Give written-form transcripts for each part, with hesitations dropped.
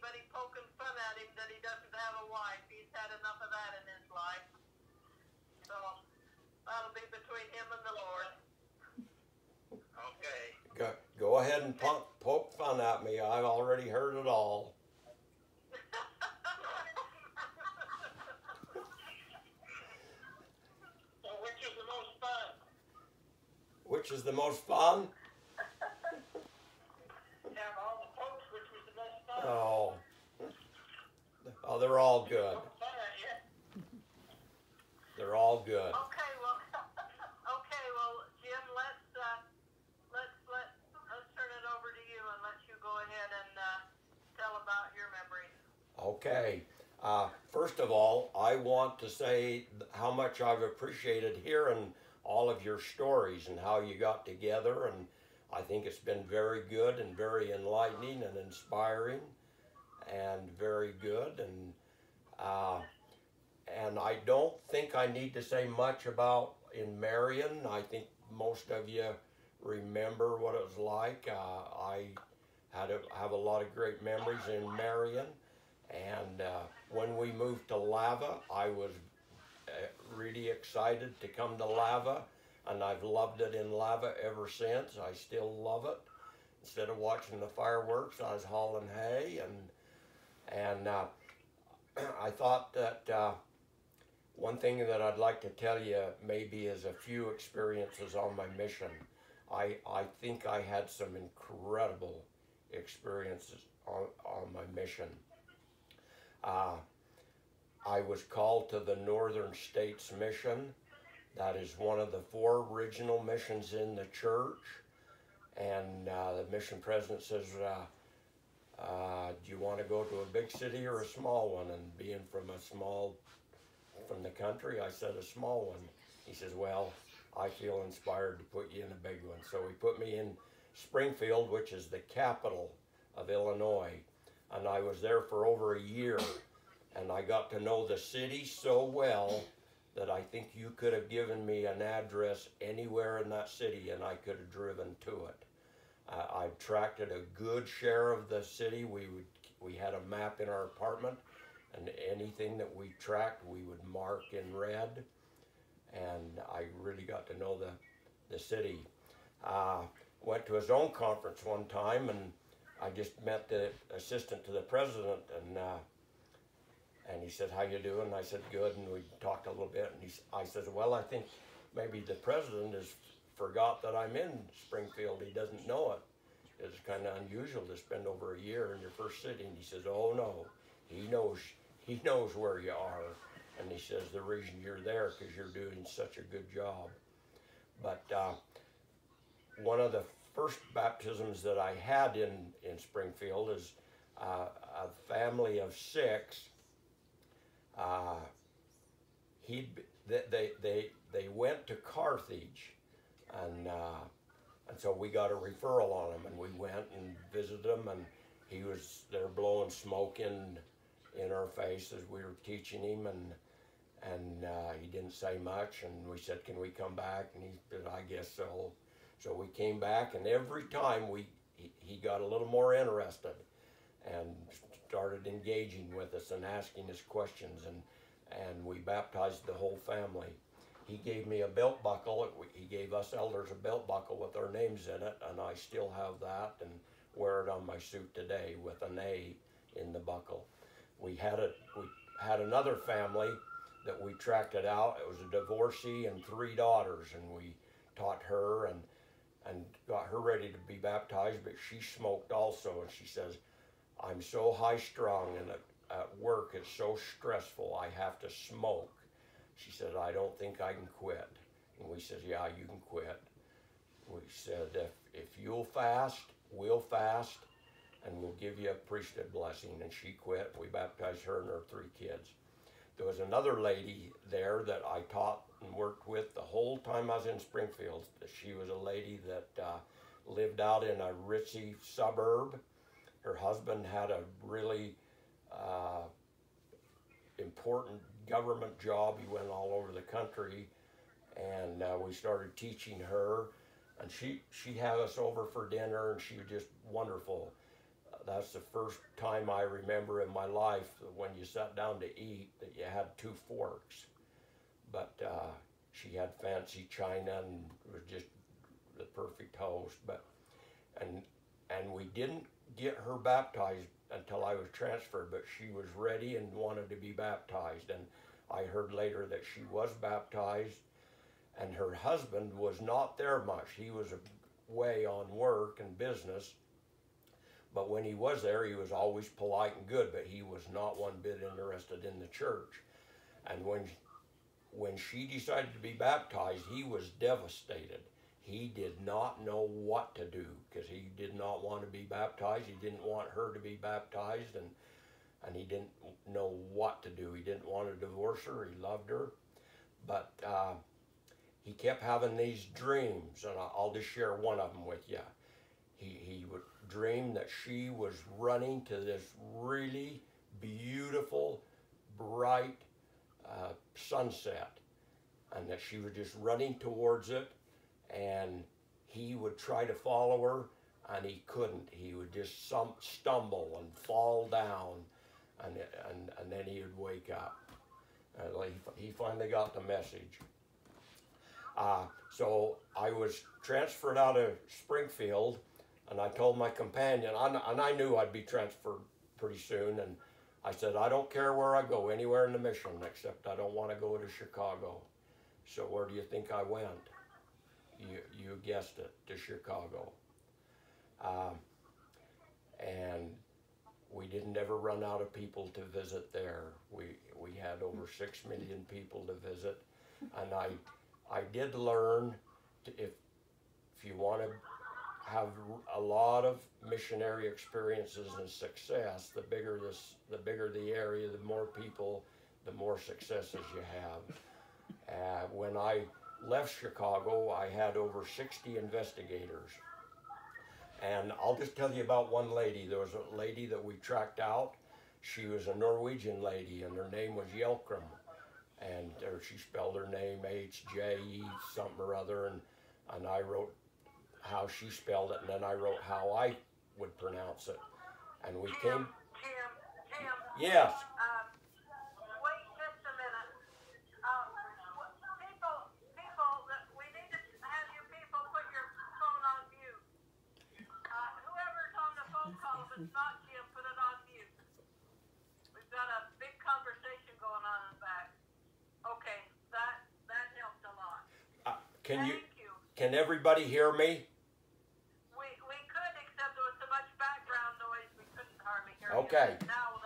anybody poking fun at him that he doesn't have a wife. He's had enough of that in his life. So that'll be between him and the Lord. Okay. Go ahead and poke fun at me. I've already heard it all. So which is the most fun? Which is the most fun? Have all the pokes, which was the most fun? Oh, they're all good. They're all good. Okay, well, Jim, let's turn it over to you and let you go ahead and tell about your memories. Okay. First of all, I want to say how much I've appreciated hearing all of your stories and how you got together, and I think it's been very good and very enlightening and inspiring and very good, and I don't think I need to say much about in Marion. I think most of you remember what it was like. I have a lot of great memories in Marion, and when we moved to Lava, I was really excited to come to Lava, and I've loved it in Lava ever since. I still love it. Instead of watching the fireworks, I was hauling hay, and I thought that one thing that I'd like to tell you maybe is a few experiences on my mission. I think I had some incredible experiences on my mission. I was called to the Northern States Mission. That is one of the 4 regional missions in the church. And the mission president says, do you want to go to a big city or a small one? And being from the country, I said a small one. He says, well, I feel inspired to put you in a big one. So he put me in Springfield, which is the capital of Illinois. And I was there for over a year. And I got to know the city so well that I think you could have given me an address anywhere in that city and I could have driven to it. I've tracked a good share of the city. We had a map in our apartment, and anything that we tracked we would mark in red, and I really got to know the city. Went to a zone conference one time, and I just met the assistant to the president, and he said, how you doing? And I said, good, and we talked a little bit, and I said, well, I think maybe the president has forgot that I'm in Springfield. He doesn't know it. It's kind of unusual to spend over a year in your first city. And he says, oh no, he knows where you are. And he says, the reason you're there because you're doing such a good job. But one of the first baptisms that I had in Springfield is a family of 6. They went to Carthage, and so we got a referral on him, and we went and visited him, and he was there blowing smoke in our face as we were teaching him, and he didn't say much, and we said, can we come back? And he said, I guess so. So we came back, and every time he got a little more interested and started engaging with us and asking us questions, and we baptized the whole family. He gave me a belt buckle. He gave us elders a belt buckle with our names in it, and I still have that and wear it on my suit today with an A in the buckle. We had another family that we tracked it out. It was a divorcee and 3 daughters, and we taught her and got her ready to be baptized, but she smoked also, and she says, I'm so high-strung, and at work it's so stressful, I have to smoke. She said, I don't think I can quit. And we said, yeah, you can quit. We said, if you'll fast, we'll fast, and we'll give you a priesthood blessing. And she quit. We baptized her and her 3 kids. There was another lady there that I taught and worked with the whole time I was in Springfield. She was a lady that lived out in a ritzy suburb. Her husband had a really important government job. He went all over the country, and we started teaching her, and she had us over for dinner, and she was just wonderful. that's the first time I remember in my life that when you sat down to eat that you had 2 forks. But she had fancy china and was just the perfect host. But and we didn't get her baptized until I was transferred, but she was ready and wanted to be baptized. And I heard later that she was baptized, and her husband was not there much. He was away on work and business, but when he was there, he was always polite and good, but he was not one bit interested in the church. And when she decided to be baptized, he was devastated. He did not know what to do because he did not want to be baptized. He didn't want her to be baptized, and he didn't know what to do. He didn't want to divorce her. He loved her. But he kept having these dreams, and I'll just share one of them with you. He would dream that she was running to this really beautiful, bright sunset, and that she was just running towards it, and he would try to follow her, and he couldn't. He would just stumble and fall down, and then he would wake up. He finally got the message. So I was transferred out of Springfield, and I told my companion, and I knew I'd be transferred pretty soon, and I said, I don't care where I go, anywhere in the mission, except I don't want to go to Chicago. So where do you think I went? You guessed it, to Chicago. And we didn't ever run out of people to visit there. We had over 6 million people to visit, and I did learn if you want to have a lot of missionary experiences and success, the bigger the area, the more people, the more successes you have. When I left Chicago, I had over 60 investigators. And I'll just tell you about one lady. There was a lady that we tracked out. She was a Norwegian lady, and her name was Jelkrum. And she spelled her name H-J-E something or other, and I wrote how she spelled it, and then I wrote how I would pronounce it. And we came... Tim. Yes. Wait just a minute. We need to have you people put your phone on mute. Whoever's on the phone call, if it's not Jim, put it on mute. We've got a big conversation going on in the back. Okay, that helped a lot. Can Thank you. everybody hear me? We could, except there was so much background noise we couldn't hardly hear Okay. you. Now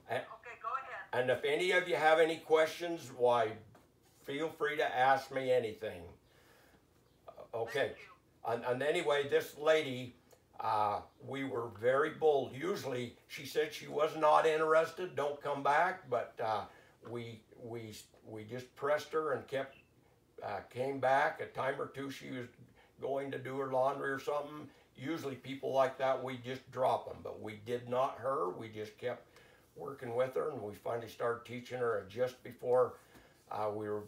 okay, go ahead. And if any of you have any questions, why, feel free to ask me anything. Okay. Thank you. And anyway, this lady, we were very bold. Usually, she said she was not interested, don't come back, but we just pressed her and came back. A time or two she was going to do her laundry or something. Usually people like that, we just drop them, but we did not her. We just kept working with her, and we finally started teaching her. And just before we were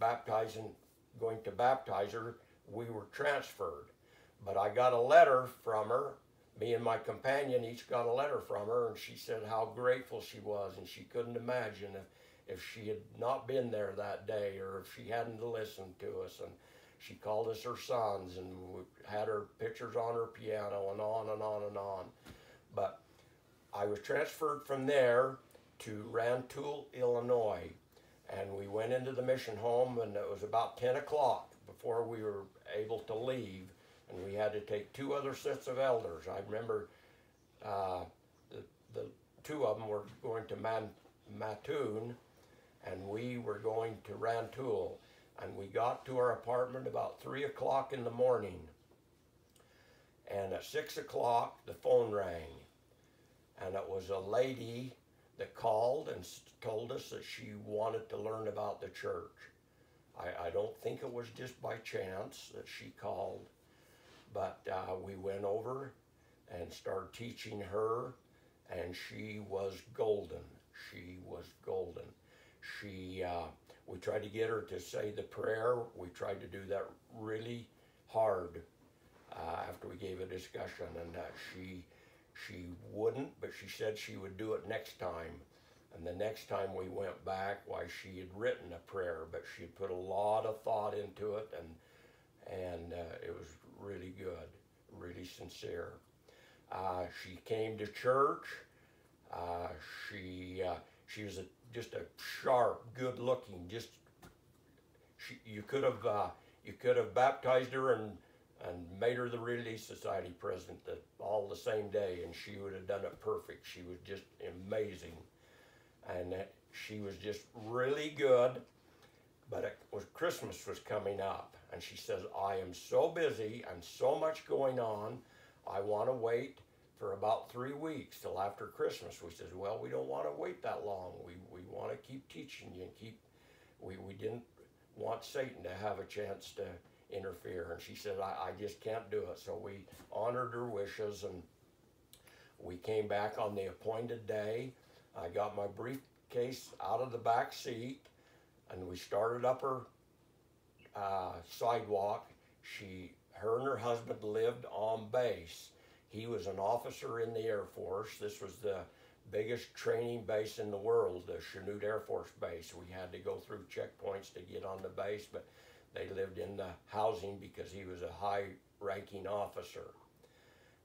going to baptize her, we were transferred. But I got a letter from her. Me and my companion each got a letter from her, and she said how grateful she was, and she couldn't imagine if she had not been there that day, or if she hadn't listened to us. And she called us her sons, and we had her pictures on her piano, and on and on and on. But I was transferred from there to Rantoul, Illinois, and we went into the mission home, and it was about 10 o'clock before we were able to leave, and we had to take 2 other sets of elders. I remember the 2 of them were going to Mattoon, and we were going to Rantoul, and we got to our apartment about 3 o'clock in the morning, and at 6 o'clock the phone rang, and it was a lady that called and told us that she wanted to learn about the church. I don't think it was just by chance that she called, but we went over and started teaching her, and she was golden. She was golden. We tried to get her to say the prayer. We tried to do that really hard after we gave a discussion, and She wouldn't, but she said she would do it next time. And the next time we went back, why, she had written a prayer, but she put a lot of thought into it, and it was really good, really sincere. She came to church. She was just a sharp, good-looking. You could have baptized her and made her the Relief Society president all the same day, and she would have done it perfect. She was just amazing, and she was just really good. But Christmas was coming up, and she says, "I am so busy and so much going on. I want to wait for about 3 weeks till after Christmas." We says, "Well, we don't want to wait that long. We want to keep teaching you and we didn't want Satan to have a chance to interfere." And she said, I just can't do it. So we honored her wishes, and we came back on the appointed day. I got my briefcase out of the back seat, and we started up her sidewalk. Her and her husband lived on base. He was an officer in the Air Force. This was the biggest training base in the world, the Chanute Air Force Base. We had to go through checkpoints to get on the base, but they lived in the housing because he was a high-ranking officer.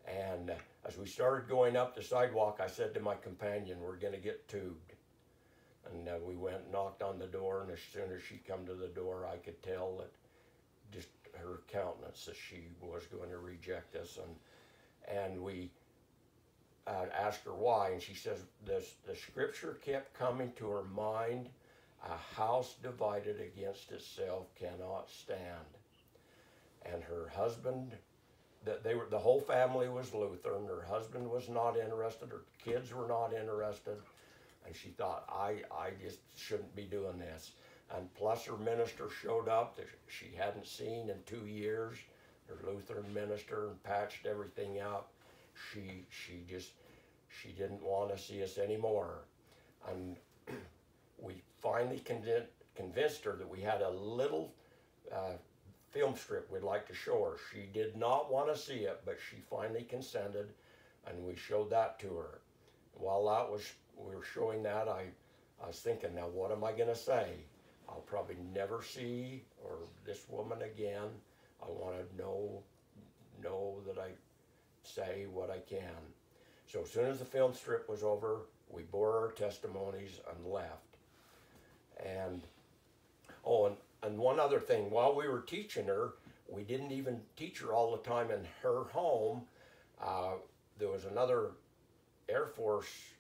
And as we started going up the sidewalk, I said to my companion, "We're going to get tubed." And we went and knocked on the door, and as soon as she come to the door, I could tell that just her countenance that she was going to reject us. And we asked her why, and she says the scripture kept coming to her mind, "A house divided against itself cannot stand." And her husband, the whole family was Lutheran. Her husband was not interested. Her kids were not interested. And she thought, I just shouldn't be doing this. And plus her minister showed up that she hadn't seen in 2 years, her Lutheran minister, and patched everything out. She didn't want to see us anymore. And we finally convinced her that we had a little film strip we'd like to show her. She did not want to see it, but she finally consented, and we showed that to her. While we were showing that, I was thinking, now what am I going to say? I'll probably never see this woman again. I want to know that I say what I can. So as soon as the film strip was over, we bore our testimonies and left. And one other thing, while we were teaching her, we didn't even teach her all the time in her home. There was another Air Force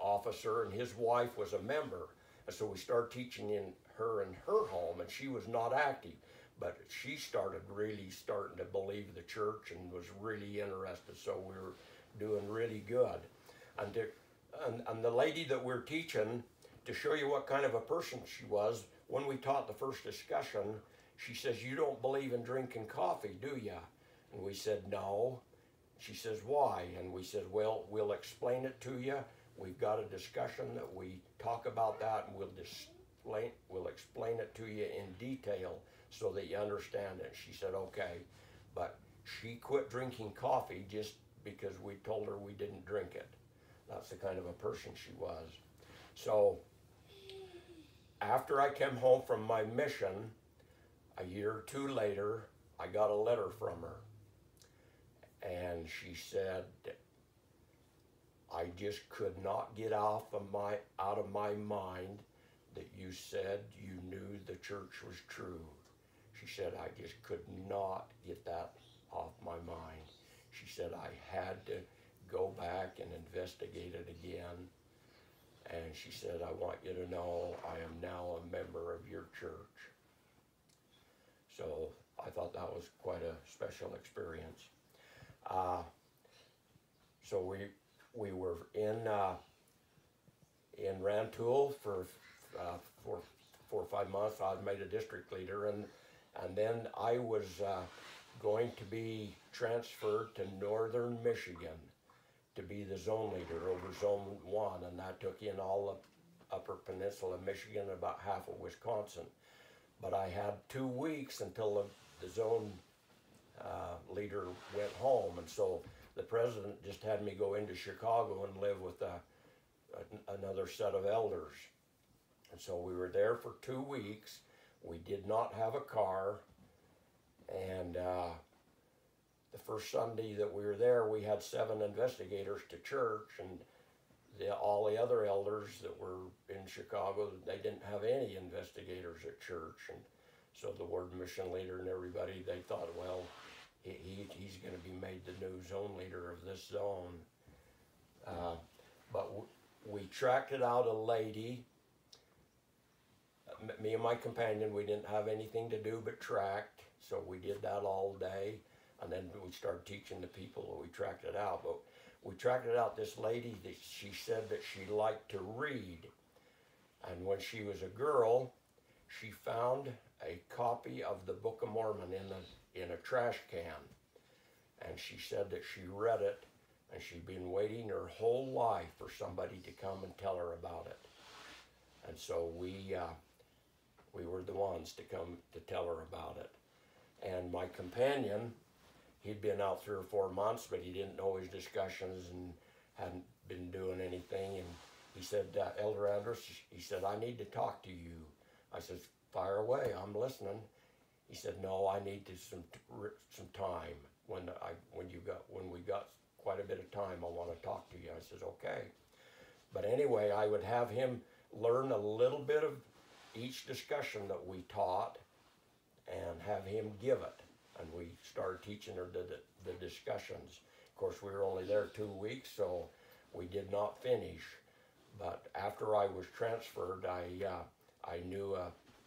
officer, and his wife was a member. And so we started teaching in her home, and she was not active. But she starting to believe the church and was really interested, so we were doing really good. And the lady that we're teaching, to show you what kind of a person she was, when we taught the first discussion, she says, "You don't believe in drinking coffee, do you?" And we said, "No." She says, "Why?" And we said, "Well, we'll explain it to you. We've got a discussion that we talk about that, and we'll explain it to you in detail so that you understand it." She said, "Okay." But she quit drinking coffee just because we told her we didn't drink it. That's the kind of a person she was. So after I came home from my mission, a year or two later, I got a letter from her. And she said, "I just could not get out of my mind that you said you knew the church was true." She said, "I just could not get that off my mind." She said, "I had to go back and investigate it again." And she said, "I want you to know I am now a member of your church." So I thought that was quite a special experience. So we were in Rantoul for 4 or 5 months. I was made a district leader, and then I was going to be transferred to northern Michigan to be the zone leader over Zone 1, and that took in all the upper peninsula of Michigan and about half of Wisconsin. But I had 2 weeks until the zone leader went home, and so the president just had me go into Chicago and live with another set of elders. And so we were there for 2 weeks. We did not have a car, and the first Sunday that we were there, we had 7 investigators to church, and all the other elders that were in Chicago, they didn't have any investigators at church. And so the ward mission leader and everybody, they thought, well, he's going to be made the new zone leader of this zone. But we tracked it out a lady. Me and my companion, we didn't have anything to do but tracked, so we did that all day. And then we started teaching the people that we tracked it out. But we tracked it out, this lady, that she said that she liked to read. And when she was a girl, she found a copy of the Book of Mormon in a trash can. And she said that she read it, and she'd been waiting her whole life for somebody to come and tell her about it. And so we were the ones to come to tell her about it. And my companion, he'd been out 3 or 4 months, but he didn't know his discussions and hadn't been doing anything. And he said, Elder Andrus, he said, I need to talk to you. I said, fire away, I'm listening. He said, no, I need some time. When we got quite a bit of time, I want to talk to you. I said, okay. But anyway, I would have him learn a little bit of each discussion that we taught and have him give it. And we started teaching her the discussions. Of course, we were only there 2 weeks, so we did not finish. But after I was transferred, I knew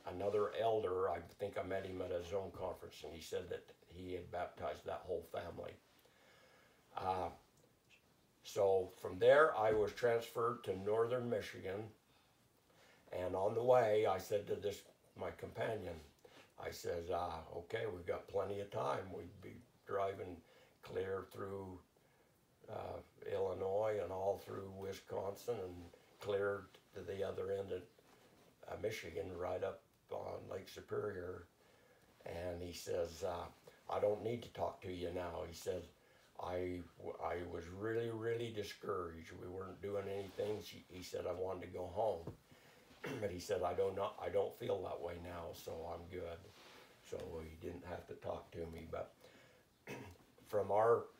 another elder. I think I met him at a zone conference, and he said that he had baptized that whole family. So from there, I was transferred to northern Michigan. And on the way, I said to my companion, I says, okay, we've got plenty of time. We'd be driving clear through Illinois and all through Wisconsin and clear to the other end of Michigan, right up on Lake Superior. And he says, I don't need to talk to you now. He says, I was really, really discouraged. We weren't doing anything. He said, I wanted to go home. But he said, I don't feel that way now, so I'm good. So he didn't have to talk to me. But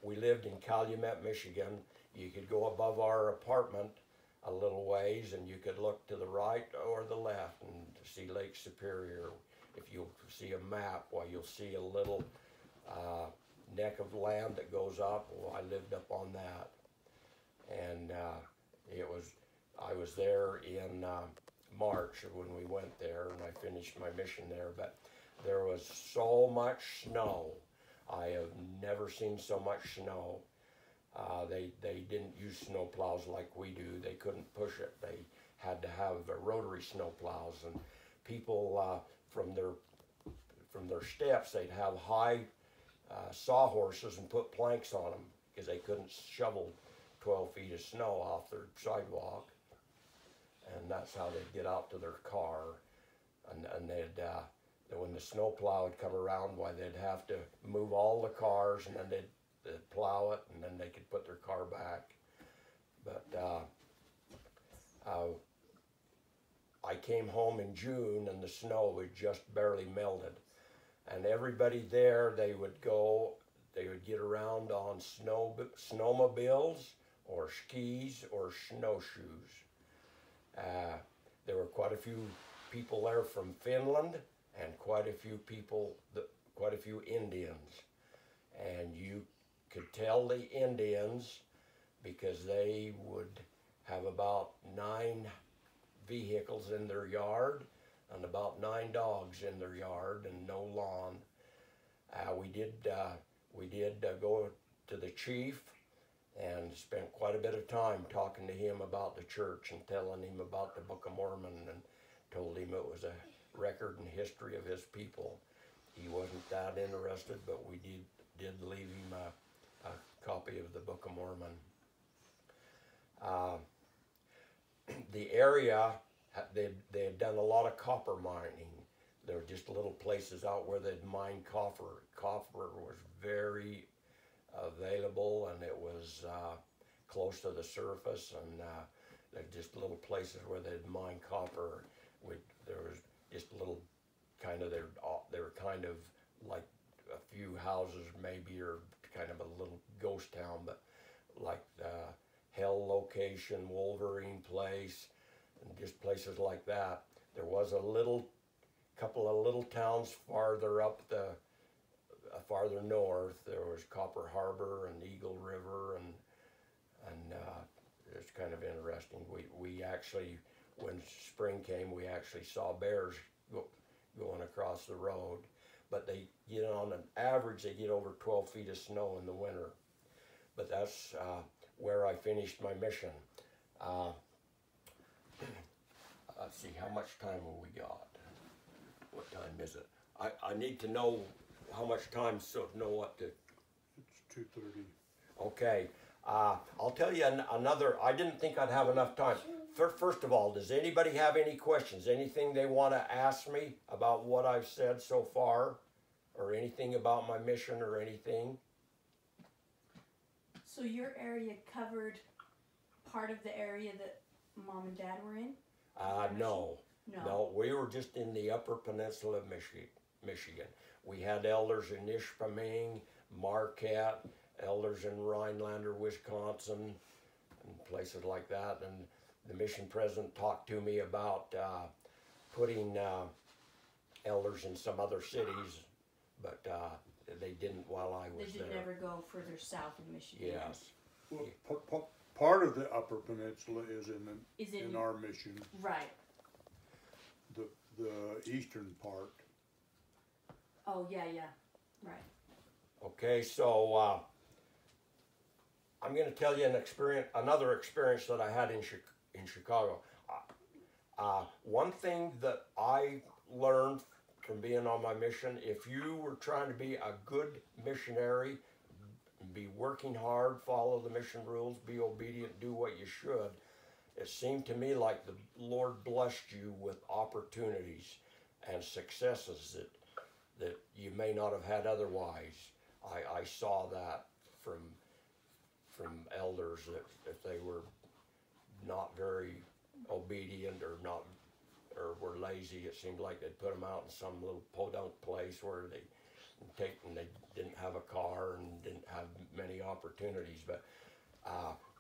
we lived in Calumet, Michigan. You could go above our apartment a little ways, and you could look to the right or the left and see Lake Superior. If you'll see a map, you'll see a little neck of land that goes up. Well, I lived up on that. And I was there in March when we went there, and I finished my mission there. But there was so much snow. I have never seen so much snow. They didn't use snow plows like we do. They couldn't push it. They had to have rotary snow plows, and people from their steps, they'd have high sawhorses and put planks on them because they couldn't shovel 12 feet of snow off their sidewalk. And that's how they'd get out to their car. And when the snow plow would come around, they'd have to move all the cars, and then they'd plow it, and then they could put their car back. But I came home in June, and the snow had just barely melted. And everybody there, they would get around on snowmobiles or skis or snowshoes. There were quite a few people there from Finland, and quite a few Indians. And you could tell the Indians because they would have about 9 vehicles in their yard and about 9 dogs in their yard and no lawn. We did go to the chief and spent quite a bit of time talking to him about the church and telling him about the Book of Mormon, and told him it was a record and history of his people. He wasn't that interested, but we did leave him a copy of the Book of Mormon. The area, they had done a lot of copper mining. There were just little places out where they'd mine copper. Copper was very, close to the surface, and they're just little places where they'd mine copper. There was just little kind of, they were kind of like a few houses maybe, or kind of a little ghost town, but like Hell Location, Wolverine Place, and just places like that. There was a couple of little towns farther up farther north. There was Copper Harbor and Eagle River, and it's kind of interesting. We actually, when spring came, we actually saw bears going across the road, but they get, on an average, they get over 12 feet of snow in the winter. But that's where I finished my mission. Let's see, how much time have we got? What time is it? I need to know how much time, so to know what to... It's 2:30. Okay, I'll tell you another, I didn't think I'd have enough time. First of all, does anybody have any questions? Anything they want to ask me about what I've said so far? Or anything about my mission or anything? So your area covered part of the area that Mom and Dad were in? No. No, we were just in the Upper Peninsula of Michigan. We had elders in Ishpeming, Marquette, elders in Rhinelander, Wisconsin, and places like that. And the mission president talked to me about putting elders in some other cities, but they didn't while I was there. They didn't ever go further south in Michigan. Yes. Well, part of the Upper Peninsula is in our mission. Right. The eastern part. Oh, yeah, right. Okay, so I'm going to tell you another experience that I had in Chicago. One thing that I learned from being on my mission, if you were trying to be a good missionary, be working hard, follow the mission rules, be obedient, do what you should, it seemed to me like the Lord blessed you with opportunities and successes that you may not have had otherwise. I saw that from elders, that if they were not very obedient or were lazy, it seemed like they'd put them out in some little podunk place where they didn't have a car and didn't have many opportunities. But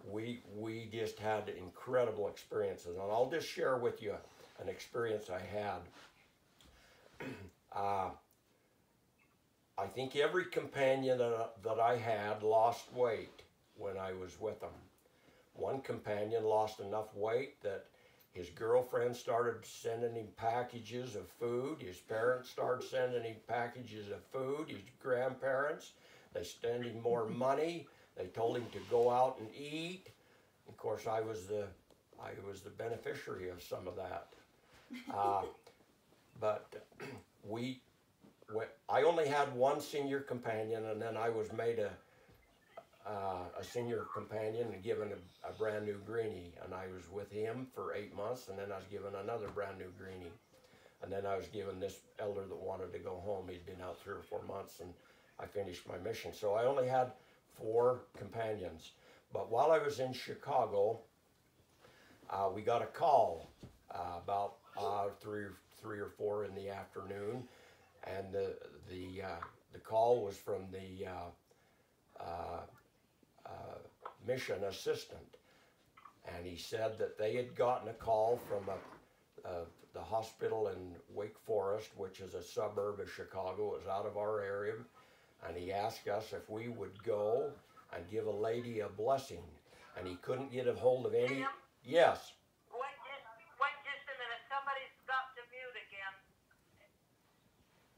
we just had incredible experiences, and I'll just share with you an experience I had. I think every companion that I had lost weight when I was with them. One companion lost enough weight that his girlfriend started sending him packages of food. His parents started sending him packages of food. His grandparents, they sent him more money. They told him to go out and eat. Of course, I was the beneficiary of some of that. But I only had one senior companion, and then I was made a senior companion and given a brand new greenie, and I was with him for 8 months, and then I was given another brand new greenie, and then I was given this elder that wanted to go home. He'd been out 3 or 4 months, and I finished my mission. So I only had 4 companions. But while I was in Chicago, we got a call about 3 or 4 in the afternoon, and the call was from the mission assistant, and he said that they had gotten a call from the hospital in Wake Forest, which is a suburb of Chicago. It was out of our area, and he asked us if we would go and give a lady a blessing, and he couldn't get a hold of any. Jim? Yes. Wait just a minute. Somebody's got to mute again.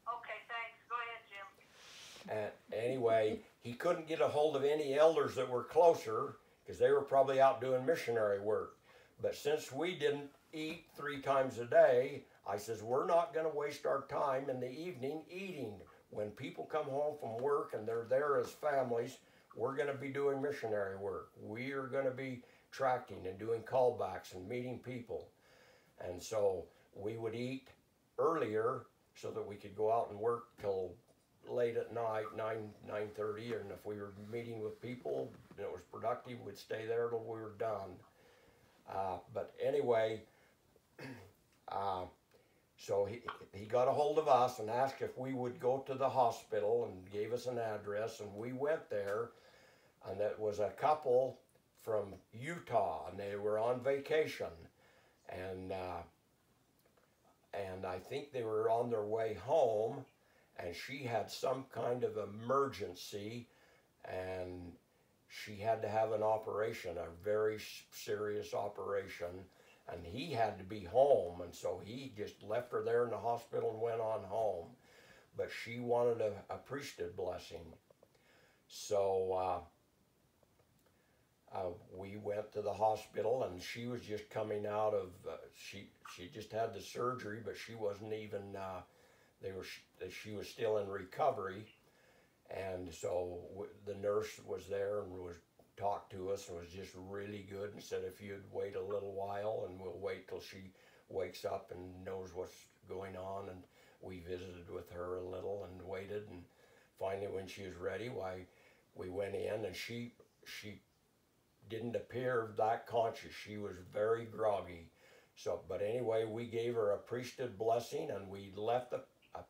Okay, thanks. Go ahead, Jim. Anyway, he couldn't get a hold of any elders that were closer because they were probably out doing missionary work. But since we didn't eat 3 times a day, I says, we're not going to waste our time in the evening eating. When people come home from work and they're there as families, we're going to be doing missionary work. We are going to be tracting and doing callbacks and meeting people. And so we would eat earlier so that we could go out and work till late at night, 9:30, and if we were meeting with people and it was productive, we'd stay there till we were done. But anyway, so he got a hold of us and asked if we would go to the hospital and gave us an address, and we went there, and it was a couple from Utah, and they were on vacation, and I think they were on their way home, and she had some kind of emergency, and she had to have an operation, a very serious operation, and he had to be home, and so he just left her there in the hospital and went on home. But she wanted a priesthood blessing. So we went to the hospital, and she was just coming out of, she just had the surgery, but she wasn't even, she was still in recovery. And so the nurse was there and was talked to us and was just really good and said if you'd wait a little while and we'll wait till she wakes up and knows what's going on. And we visited with her a little and waited, and finally when she was ready, why, we went in, and she didn't appear that conscious. She was very groggy. So, but anyway, we gave her a priesthood blessing, and we left a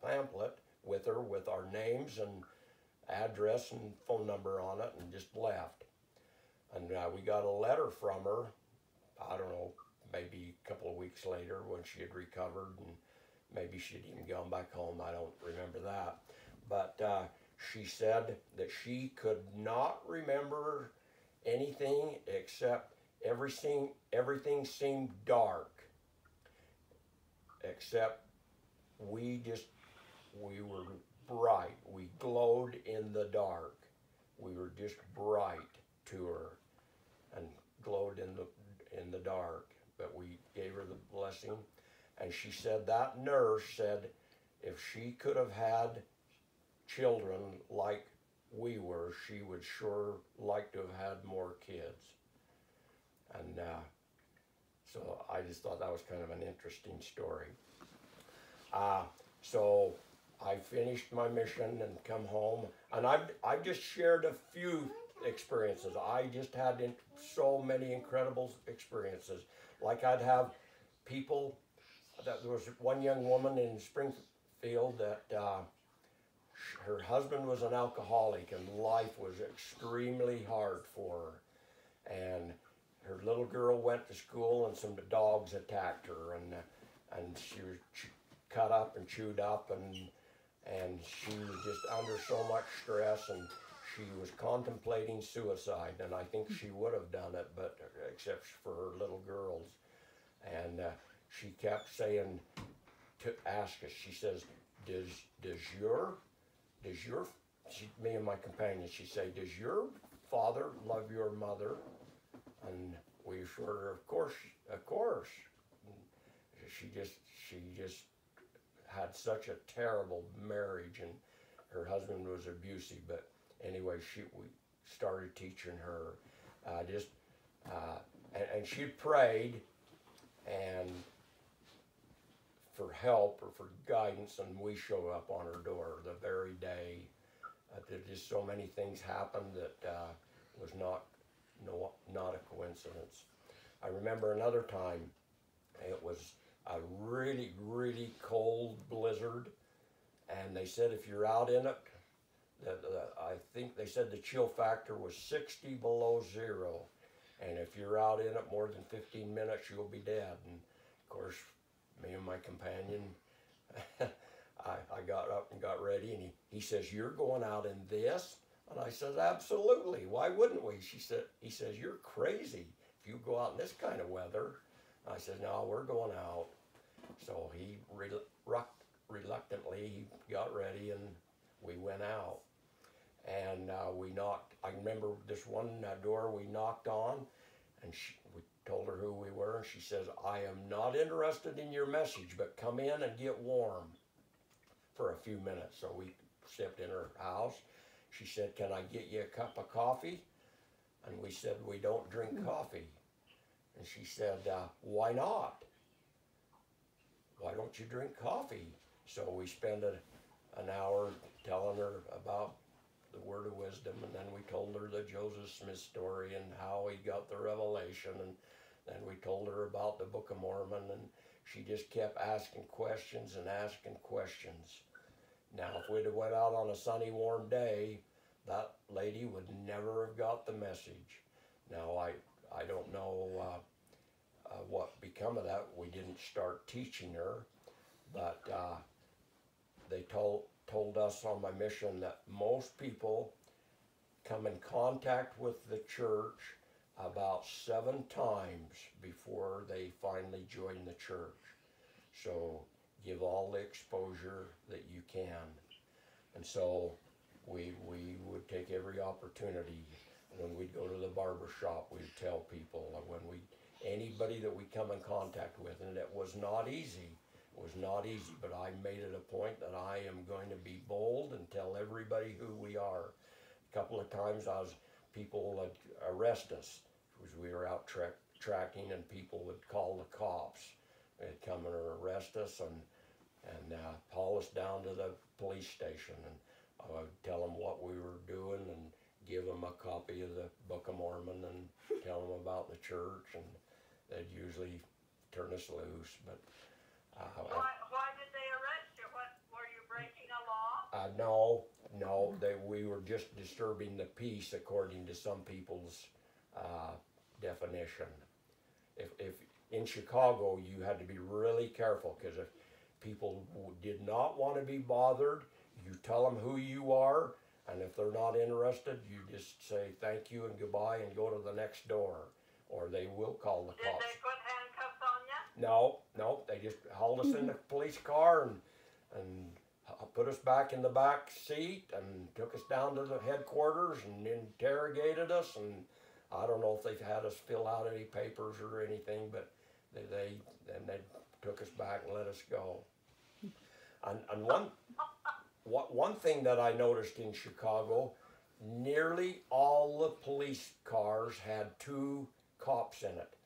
pamphlet with her with our names and address and phone number on it, and just left. And we got a letter from her, I don't know, maybe a couple of weeks later when she had recovered, and maybe she'd even gone back home. I don't remember that. But she said that she could not remember anything except everything seemed dark, except we were bright. We glowed in the dark. We were just bright to her and glowed in the dark. But we gave her the blessing, and she said that nurse said if she could have had children like we were, she would sure like to have had more kids. And so I just thought that was kind of an interesting story. So I finished my mission and come home, and I've just shared a few experiences. I just had so many incredible experiences. Like I'd have people, there was one young woman in Springfield that her husband was an alcoholic, and life was extremely hard for her. And her little girl went to school, and some dogs attacked her, and she was cut up and chewed up, and she was just under so much stress, and she was contemplating suicide, and I think she would have done it, but except for her little girls. And she kept saying to ask us, she says, me and my companion, she said, does your father love your mother? And we assured her, of course. She just had such a terrible marriage, and her husband was abusive. But anyway, we started teaching her and she prayed and for help or for guidance, and we showed up on her door the very day. There just so many things happened that was not a coincidence. I remember another time, it was a really, really cold blizzard, and they said if you're out in it, I think they said the chill factor was 60 below zero, and if you're out in it more than 15 minutes, you'll be dead. And of course, me and my companion, I got up and got ready, and he says, you're going out in this? And I said, absolutely, why wouldn't we? He says, you're crazy if you go out in this kind of weather. I said, no, we're going out. So he reluctantly he got ready, and we went out. And we knocked. I remember this one door we knocked on, and we told her who we were, and she says, I am not interested in your message, but come in and get warm for a few minutes. So we stepped in her house. She said, can I get you a cup of coffee? And we said, we don't drink coffee. And she said, why not? Why don't you drink coffee? So we spent an hour telling her about the word of wisdom, and then we told her the Joseph Smith story and how he got the revelation, and then we told her about the Book of Mormon, and she just kept asking questions and asking questions. Now, if we'd have went out on a sunny, warm day, that lady would never have got the message. Now, I don't know what become of that. We didn't start teaching her, but they told us on my mission that most people come in contact with the church about 7 times before they finally join the church. So give all the exposure that you can. And so we would take every opportunity. When we'd go to the barber shop, we'd tell people, anybody that we come in contact with, and it was not easy. It was not easy, but I made it a point that I am going to be bold and tell everybody who we are. A couple of times people would arrest us because we were out tracking, and people would call the cops. They'd come and arrest us and haul us down to the police station, and I would tell them what we were doing and give them a copy of the Book of Mormon and tell them about the church, and they'd usually turn us loose. But why did they arrest you? Were you breaking a law? No, we were just disturbing the peace according to some people's definition. If in Chicago, you had to be really careful, because if people did not want to be bothered, you tell them who you are, and if they're not interested, you just say thank you and goodbye and go to the next door, or they will call the cops. Did they put handcuffs on you? No, they just hauled us in the police car and put us back in the back seat and took us down to the headquarters and interrogated us, and I don't know if they've had us fill out any papers or anything, but they took us back and let us go. And one thing that I noticed in Chicago, nearly all the police cars had 2 cops in it.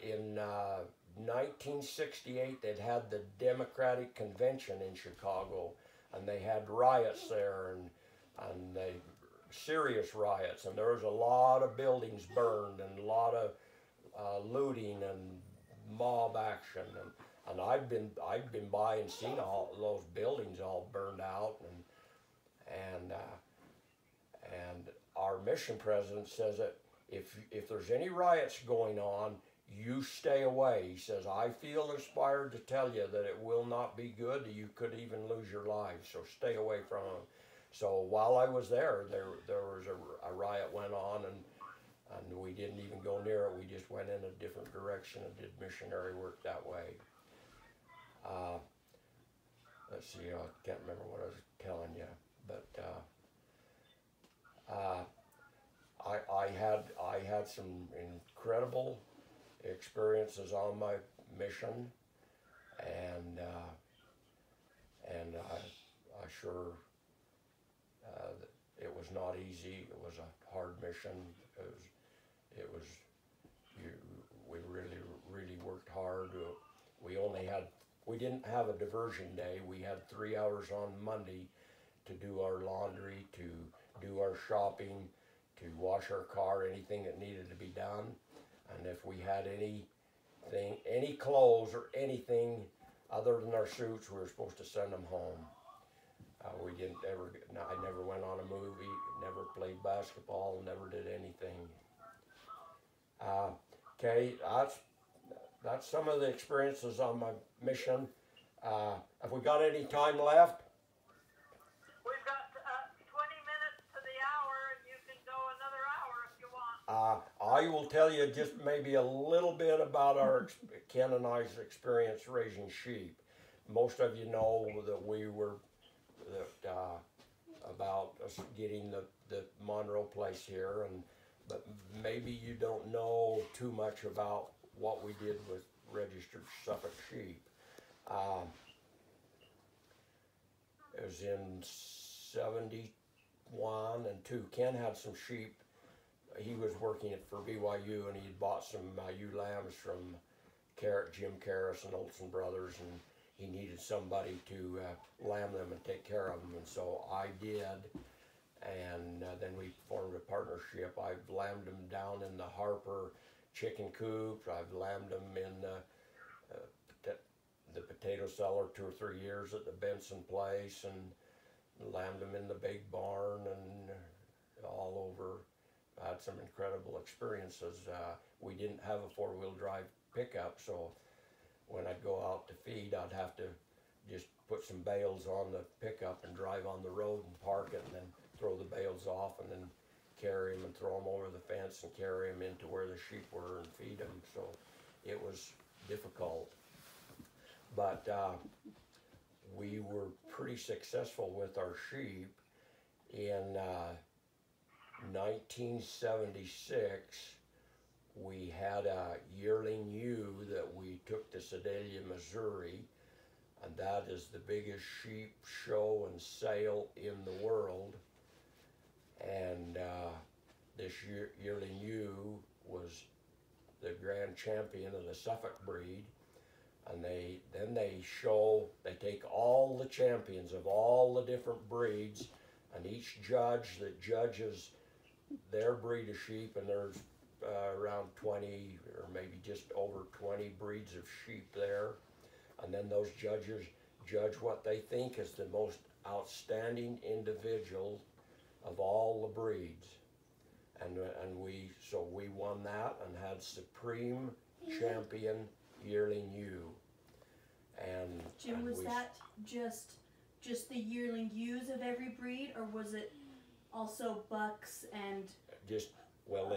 In 1968, they'd had the Democratic Convention in Chicago, and they had riots there, and they serious riots, and there was a lot of buildings burned and a lot of looting and mob action, and I've been by and seen all those buildings all burned out, and our mission president says that if there's any riots going on, you stay away. He says, I feel inspired to tell you that it will not be good. You could even lose your lives, so stay away from them. So while I was there was a riot went on, and we didn't even go near it. We just went in a different direction and did missionary work that way. Let's see, I can't remember what I was telling you, but I had some incredible experiences on my mission, and I sure it was not easy. It was a hard mission. We really worked hard. We didn't have a diversion day. We had 3 hours on Monday to do our laundry, to do our shopping, to wash our car, anything that needed to be done. And if we had any clothes or anything other than our suits, we were supposed to send them home. I never went on a movie, never played basketball, never did anything. Okay, that's some of the experiences on my mission. Have we got any time left? We've got 20 minutes to the hour, and you can go another hour if you want. I will tell you just maybe a little bit about Ken and I's experience raising sheep. Most of you know that about us getting the Monroe place here, but maybe you don't know too much about what we did with registered Suffolk sheep. It was in 71 and 2. Ken had some sheep. He was working for BYU, and he had bought some ewe lambs from Jim Karras and Olson Brothers, and he needed somebody to lamb them and take care of them, and so I did. And then we formed a partnership. I've lambed them down in the Harper chicken coop. I've lambed them in the potato cellar 2 or 3 years at the Benson place, and lambed them in the big barn and all over. I had some incredible experiences. We didn't have a 4-wheel drive pickup, so when I'd go out to feed, I'd have to just put some bales on the pickup and drive on the road and park it, and then throw the bales off, and then carry them and throw them over the fence and carry them into where the sheep were and feed them. So it was difficult, but we were pretty successful with our sheep. In 1976, we had a yearling ewe that we took to Sedalia, Missouri, and that is the biggest sheep show and sale in the world. And this yearling ewe was the grand champion of the Suffolk breed. And they take all the champions of all the different breeds, and each judge that judges their breed of sheep, and there's around 20 or maybe just over 20 breeds of sheep there. And then those judges judge what they think is the most outstanding individual of all the breeds. And we won that and had Supreme Champion yearling ewe. And Jim, was that just the yearling ewes of every breed, or was it also bucks and just, well,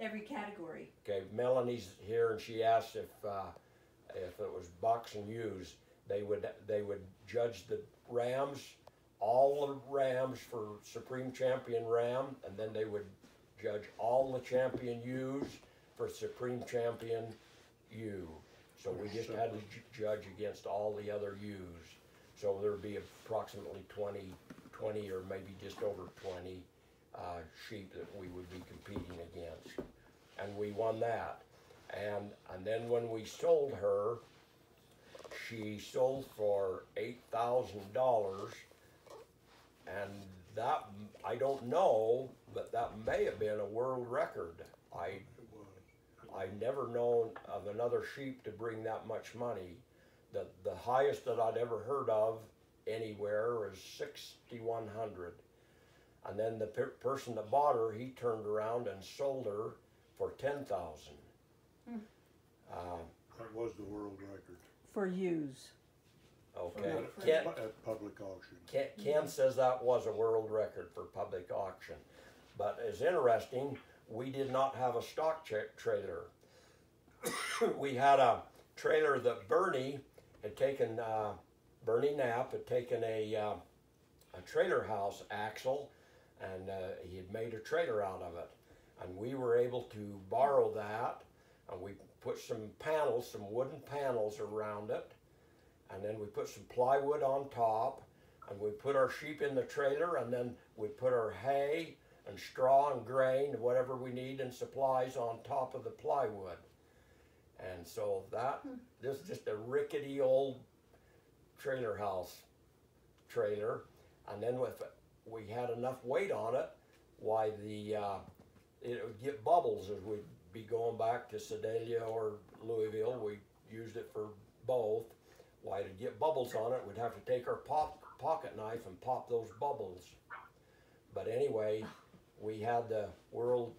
every category? Okay, Melanie's here, and she asked if it was bucks and ewes. They would judge the rams, all the rams for Supreme Champion ram, and then they would judge all the champion ewes for Supreme Champion ewe. So we just had to judge against all the other ewes. So there would be approximately 20 or maybe just over 20 sheep that we would be competing against. And we won that. And then when we sold her, she sold for $8,000. And that, I don't know, but that may have been a world record. I've never known of another sheep to bring that much money. The highest that I'd ever heard of anywhere was $6,100. And then the person that bought her, he turned around and sold her for $10,000. That was the world record. For ewes. Okay. At public auction. Ken says that was a world record for public auction. But it's interesting, we did not have a stock trailer. We had a trailer that Bernie had taken, Bernie Knapp had taken a trailer house axle, and he had made a trailer out of it. And we were able to borrow that, and we put some panels, some wooden panels around it, and then we put some plywood on top, and we put our sheep in the trailer, and then we put our hay and straw and grain, whatever we need, and supplies on top of the plywood. And so this is just a rickety old trailer house trailer, and then if we had enough weight on it, why it would get bubbles as we'd be going back to Sedalia or Louisville. We used it for both. Why, to get bubbles on it, we'd have to take our pocket knife and pop those bubbles. But anyway, we had the world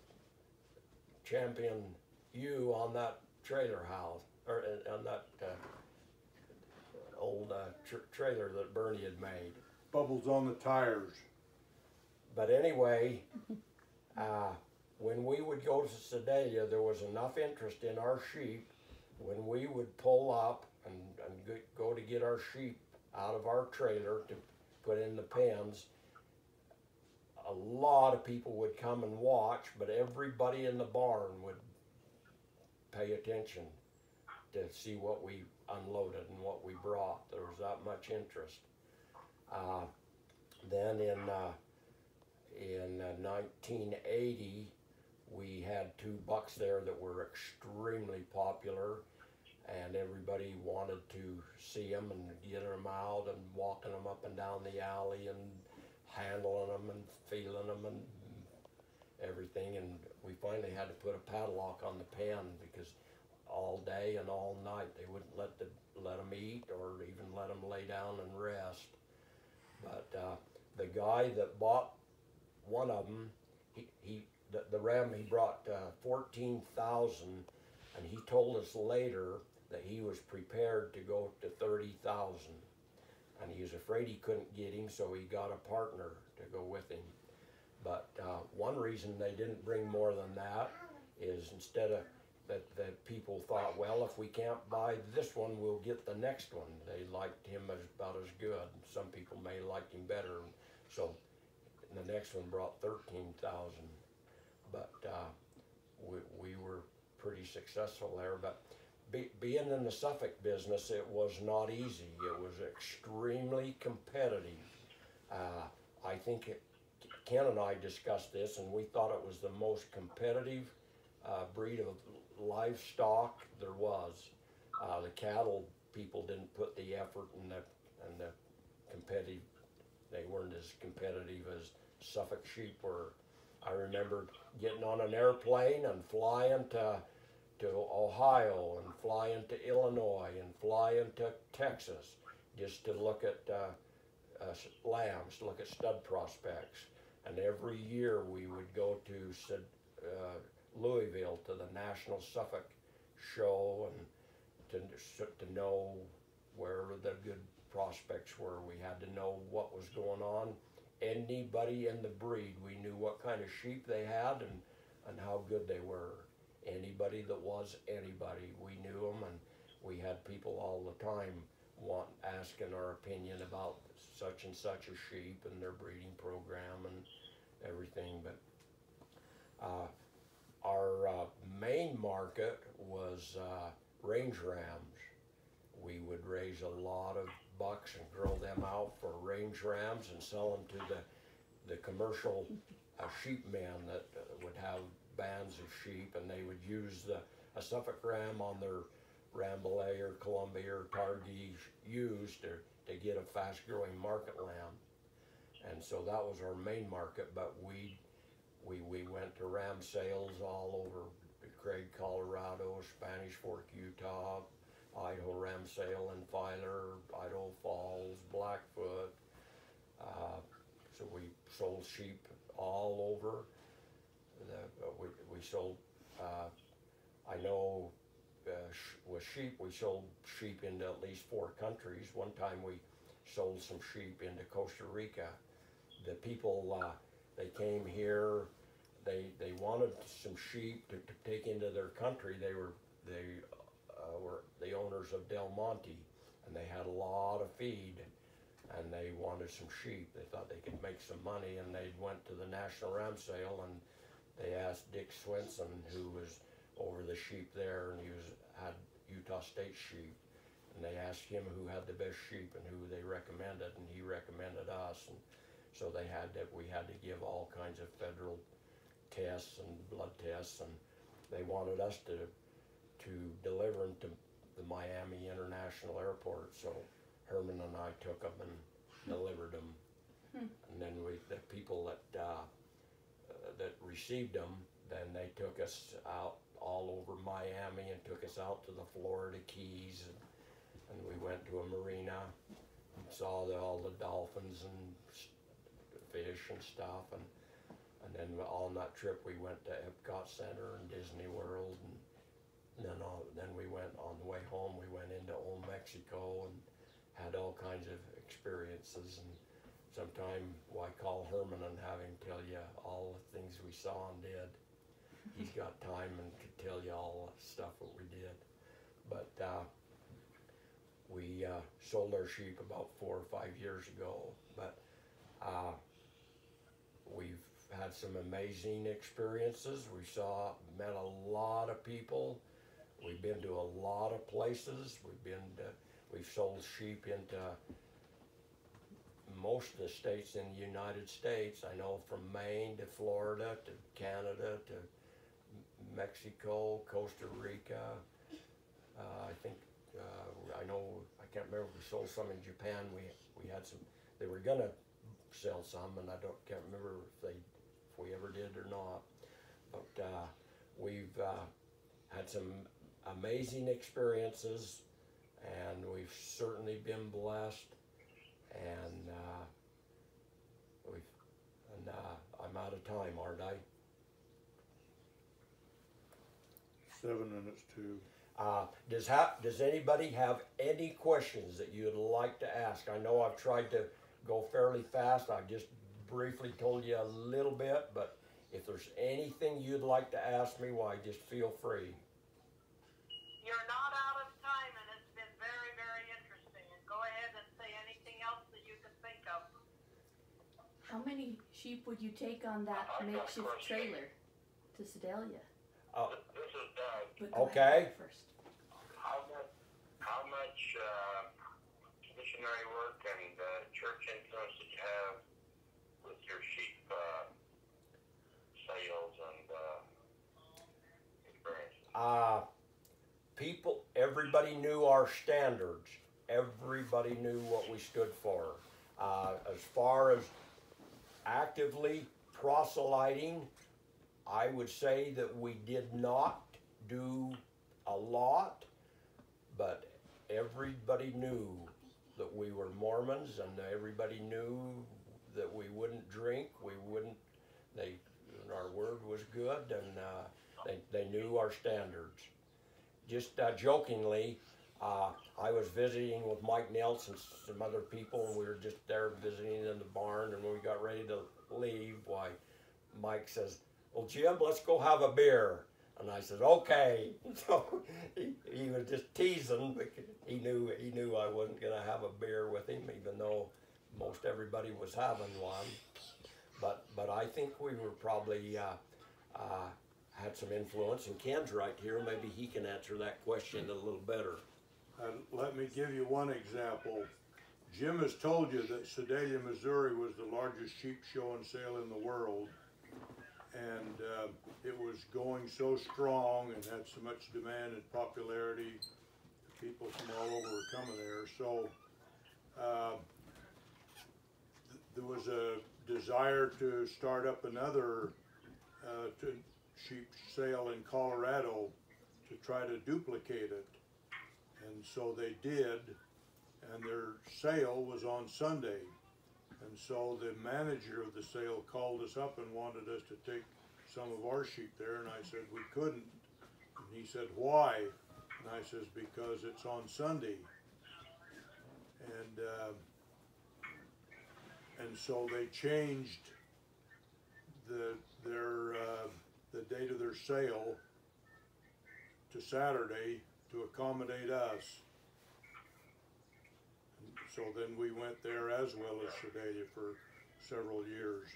champion ewe on that trailer house, or on that old trailer that Bernie had made. Bubbles on the tires. But anyway, when we would go to Sedalia, there was enough interest in our sheep. When we would pull up and go to get our sheep out of our trailer to put in the pens, a lot of people would come and watch, but everybody in the barn would pay attention to see what we unloaded and what we brought. There was that much interest. Then in 1980, we had 2 bucks there that were extremely popular, and everybody wanted to see them and get them out and walking them up and down the alley and handling them and feeling them and everything. And we finally had to put a padlock on the pen because all day and all night they wouldn't let them eat or even let them lay down and rest. But the guy that bought one of them, the ram, he brought 14,000, and he told us later that he was prepared to go to 30,000, and he was afraid he couldn't get him, so he got a partner to go with him. But one reason they didn't bring more than that is instead of that people thought, well, if we can't buy this one, we'll get the next one. They liked him about as good. Some people may have liked him better, so the next one brought 13,000. But we were pretty successful there. But being in the Suffolk business, it was not easy. It was extremely competitive. I think Ken and I discussed this, and we thought it was the most competitive breed of livestock there was. The cattle people didn't put the effort and the competitive. They weren't as competitive as Suffolk sheep were. I remember getting on an airplane and flying to Ohio and flying to Illinois and flying to Texas just to look at lambs, look at stud prospects. And every year we would go to Louisville to the National Suffolk Show and to know where the good prospects were. We had to know what was going on. Anybody in the breed, we knew what kind of sheep they had and how good they were. Anybody that was anybody, we knew them, and we had people all the time asking our opinion about such and such a sheep and their breeding program and everything. But our main market was range rams. We would raise a lot of bucks and grow them out for range rams and sell them to the commercial sheep men that would have bands of sheep, and they would use a Suffolk ram on their Rambouillet or Columbia or Targhee ewes to get a fast-growing market lamb. And so that was our main market. But we went to ram sales all over Craig, Colorado, Spanish Fork, Utah, Idaho ram sale in Filer, Idaho Falls, Blackfoot. So we sold sheep all over. We sold, I know with sheep, we sold sheep into at least 4 countries. One time we sold some sheep into Costa Rica. The people, they came here, they wanted some sheep to take into their country. They were the owners of Del Monte, and they had a lot of feed, and they wanted some sheep. They thought they could make some money, and they went to the National Ram Sale, and they asked Dick Swenson, who was over the sheep there, and he had Utah State sheep, and they asked him who had the best sheep and who they recommended, and he recommended us. And so we had to give all kinds of federal tests and blood tests, and they wanted us to deliver them to the Miami International Airport. So Herman and I took them and delivered them. And then the people that received them, then they took us out all over Miami and took us out to the Florida Keys, and we went to a marina and saw all the dolphins and fish and stuff, and then on that trip we went to Epcot Center and Disney World, and then we went on the way home, we went into Old Mexico and had all kinds of experiences. And sometime I call Herman and have him tell you all the things we saw and did. He's got time and could tell you all the stuff that we did. But we sold our sheep about 4 or 5 years ago. But we've had some amazing experiences. Met a lot of people. We've been to a lot of places. We've sold sheep into most of the states in the United States. I know from Maine to Florida to Canada to Mexico, Costa Rica, I think, I know, I can't remember if we sold some in Japan. We had some, they were gonna sell some, and can't remember if we ever did or not. But we've had some amazing experiences, and we've certainly been blessed. And I'm out of time, aren't I? 7 minutes to. Does anybody have any questions that you'd like to ask? I know I've tried to go fairly fast. I just briefly told you a little bit, but if there's anything you'd like to ask me, why, just feel free. You're not out of time, and it's been very, very interesting. And go ahead and say anything else that you can think of. How many sheep would you take on that makeshift trailer to Sedalia? This is Doug. But go Okay. ahead first. How much missionary work and church influence did you have with your sheep sales and experiences? Everybody knew our standards. Everybody knew what we stood for. As far as actively proselyting, I would say that we did not do a lot, but everybody knew that we were Mormons, and everybody knew that we wouldn't drink, our word was good, and they knew our standards. Just jokingly, I was visiting with Mike Nelson and some other people, and we were just there visiting in the barn, and when we got ready to leave, why, Mike says, "Well, Jim, let's go have a beer." And I said, "Okay." So he was just teasing, because he knew I wasn't going to have a beer with him, even though most everybody was having one. But I think we were probably had some influence, and Ken's right here. Maybe he can answer that question a little better. Let me give you one example. Jim has told you that Sedalia, Missouri was the largest sheep show and sale in the world. And it was going so strong and had so much demand and popularity. People from all over were coming there. So there was a desire to start up another sheep sale in Colorado to try to duplicate it. And so they did, and their sale was on Sunday. And so the manager of the sale called us up and wanted us to take some of our sheep there, and I said we couldn't. And he said, "Why?" And I says, "Because it's on Sunday." And so they changed the date of their sale to Saturday to accommodate us. So then we went there as well as Sedalia for several years.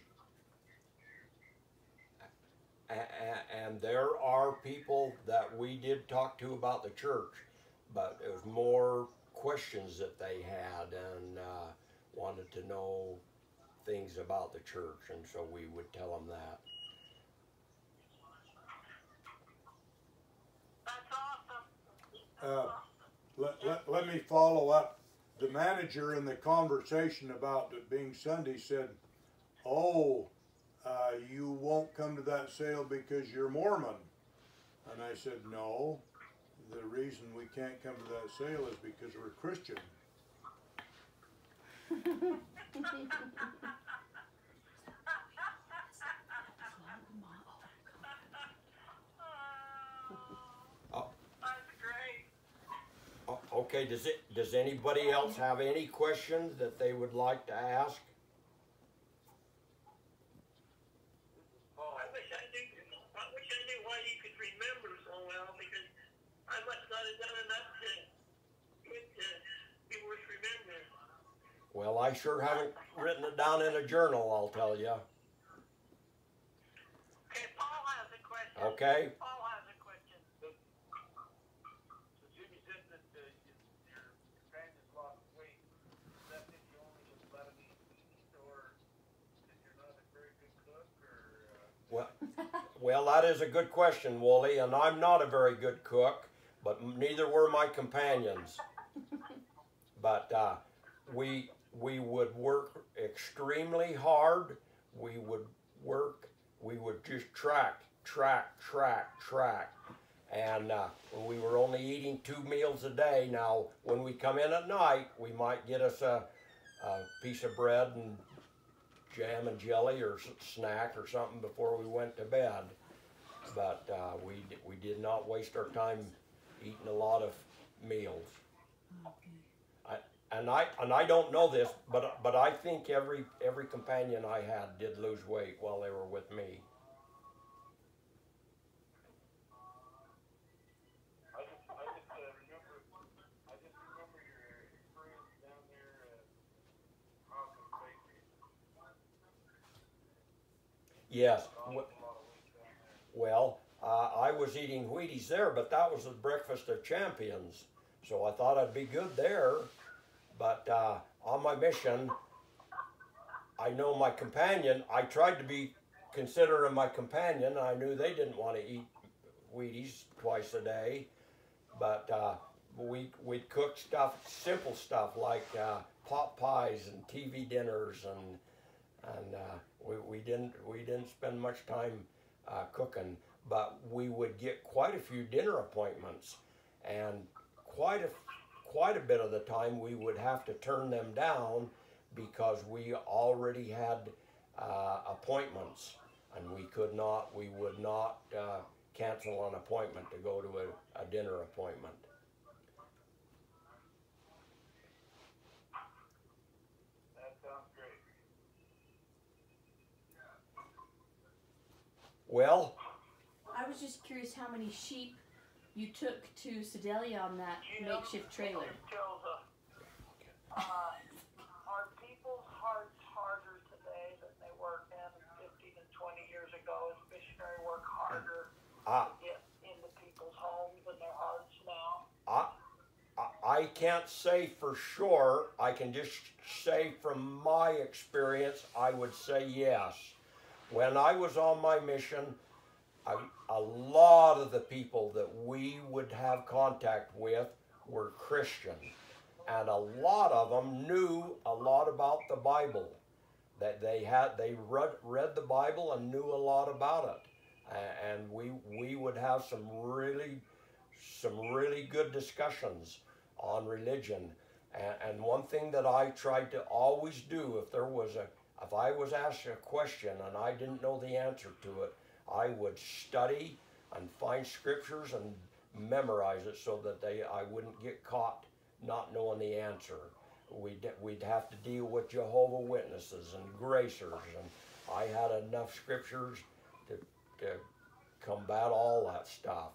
And there are people that we did talk to about the church, but it was more questions that they had, and wanted to know things about the church, and so we would tell them that. That's awesome. Let me follow up. The manager in the conversation about it being Sunday said, "Oh, you won't come to that sale because you're Mormon." And I said, "No, the reason we can't come to that sale is because we're Christian." Okay, does anybody else have any questions that they would like to ask? I wish I knew why you could remember so well, because I must not have done enough to be worth remembering. Well, I sure haven't written it down in a journal, I'll tell you. Okay, Paul has a question. Okay. Paul has a question. So Jimmy said that your companions lost weight. Does that mean you only just let them eat meat, or that you're not a very good cook, or? Well, that is a good question, Wooly, and I'm not a very good cook, but neither were my companions. But we would work extremely hard. We would just track. And we were only eating 2 meals a day. Now, when we come in at night, we might get us a piece of bread and jam and jelly or snack or something before we went to bed. But we did not waste our time eating a lot of meals. And I don't know this, but I think every companion I had did lose weight while they were with me. I just remember your experience down there at Hawkins Bakery. Yes. Lost a lot of weight down there. Well, I was eating Wheaties there, but that was the breakfast of champions. So I thought I'd be good there. But on my mission, I know my companion. I tried to be considerate of my companion. I knew they didn't want to eat Wheaties twice a day. But we'd cook stuff, simple stuff like pot pies and TV dinners, and we didn't spend much time cooking. But we would get quite a few dinner appointments, and quite a bit of the time we would have to turn them down because we already had appointments, and we would not cancel an appointment to go to a dinner appointment. That sounds great. Well, I was just curious how many sheep you took to Sedalia on that makeshift trailer. Are people's hearts harder today than they were 10 and 15 and 20 years ago? Is missionary work harder to get into people's homes than their hearts now? I can't say for sure. I can just say from my experience, I would say yes. When I was on my mission, a lot of the people that we would have contact with were Christian, and a lot of them knew a lot about the Bible. That they read the Bible and knew a lot about it, and we would have some really good discussions on religion. And one thing that I tried to always do, if I was asked a question and I didn't know the answer to it, I would study and find scriptures and memorize it so that I wouldn't get caught not knowing the answer. We'd have to deal with Jehovah Witnesses and Gracers, and I had enough scriptures to combat all that stuff.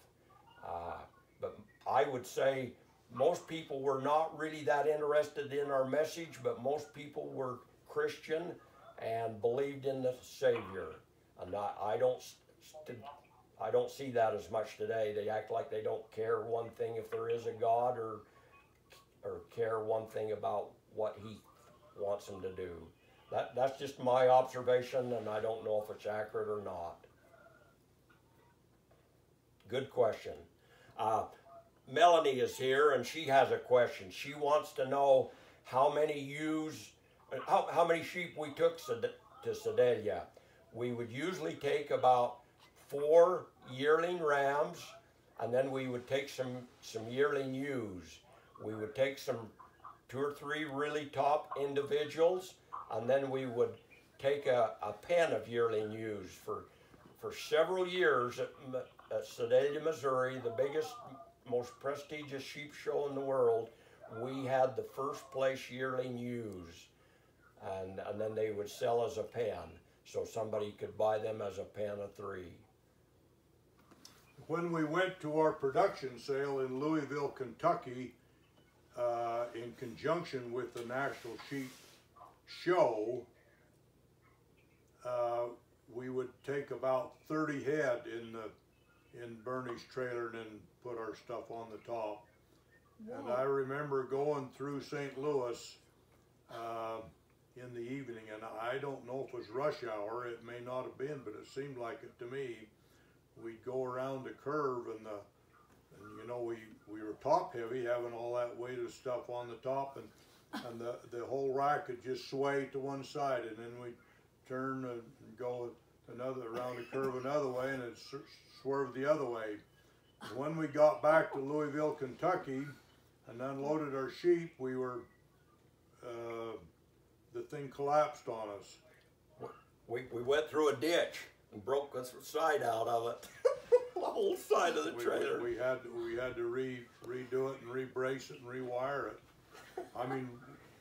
But I would say most people were not really that interested in our message, but most people were Christian and believed in the Savior. And I don't see that as much today. They act like they don't care one thing if there is a God, or care one thing about what He wants them to do. That's just my observation, and I don't know if it's accurate or not. Good question. Melanie is here, and she has a question. She wants to know how many sheep we took to Sedalia. We would usually take about 4 yearling rams, and then we would take some yearling ewes. We would take 2 or 3 really top individuals, and then we would take a pen of yearling ewes. For several years at Sedalia, Missouri, the biggest, most prestigious sheep show in the world, we had the first place yearling ewes, and then they would sell as a pen, so somebody could buy them as a pen of 3. When we went to our production sale in Louisville, Kentucky, in conjunction with the National Sheep Show, we would take about 30 head in Bernie's trailer and then put our stuff on the top. Whoa. And I remember going through St. Louis in the evening, and I don't know if it was rush hour, it may not have been, but it seemed like it to me. We'd go around the curve, and And you know, we were top heavy, having all that weight of stuff on the top, and the whole rack could just sway to one side, and then we'd turn and go another around the curve another way, and it swerved the other way. And when we got back to Louisville, Kentucky, and unloaded our sheep, we were the thing collapsed on us. We went through a ditch and broke the side out of it. The whole side of the trailer. We had to redo it and rebrace it and rewire it. I mean,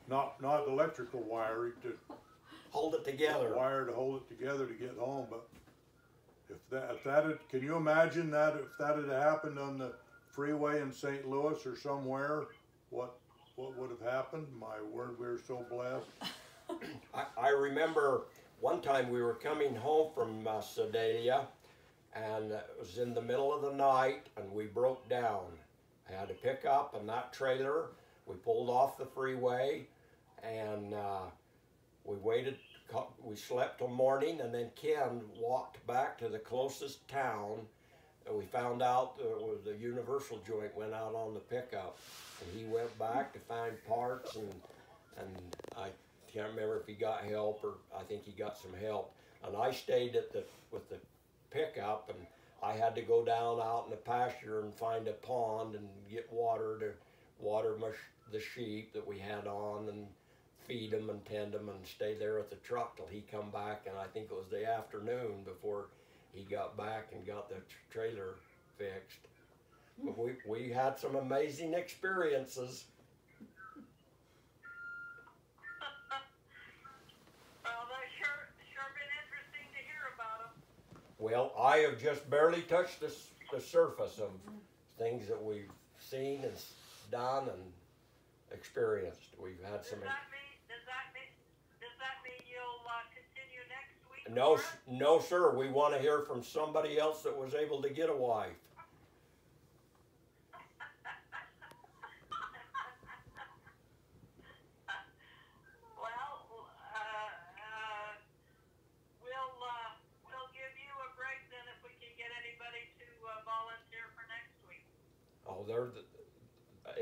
not electrical wiring to hold it together. Wire to hold it together to get home. But if that had, can you imagine that if that had happened on the freeway in St. Louis or somewhere, what would have happened? My word, we were so blessed. I remember one time we were coming home from Sedalia, and it was in the middle of the night, and we broke down. I had to pick up and that trailer. We pulled off the freeway, and we waited. We slept till morning, and then Ken walked back to the closest town, and we found out the universal joint went out on the pickup, and he went back to find parts, and I can't remember if he got help, or I think he got some help. And I stayed with the pickup, and I had to go down out in the pasture and find a pond and get water to water the sheep that we had on, and feed them and tend them, and stay there at the truck till he come back. And I think it was the afternoon before he got back and got the trailer fixed. But we had some amazing experiences. Well, that's sure been interesting to hear about them. Well, I have just barely touched the surface of things that we've seen and done and experienced. We've had some. Does that mean you'll continue next week? No, sir. We want to hear from somebody else that was able to get a wife. We'll give you a break then if we can get anybody to volunteer for next week. Oh,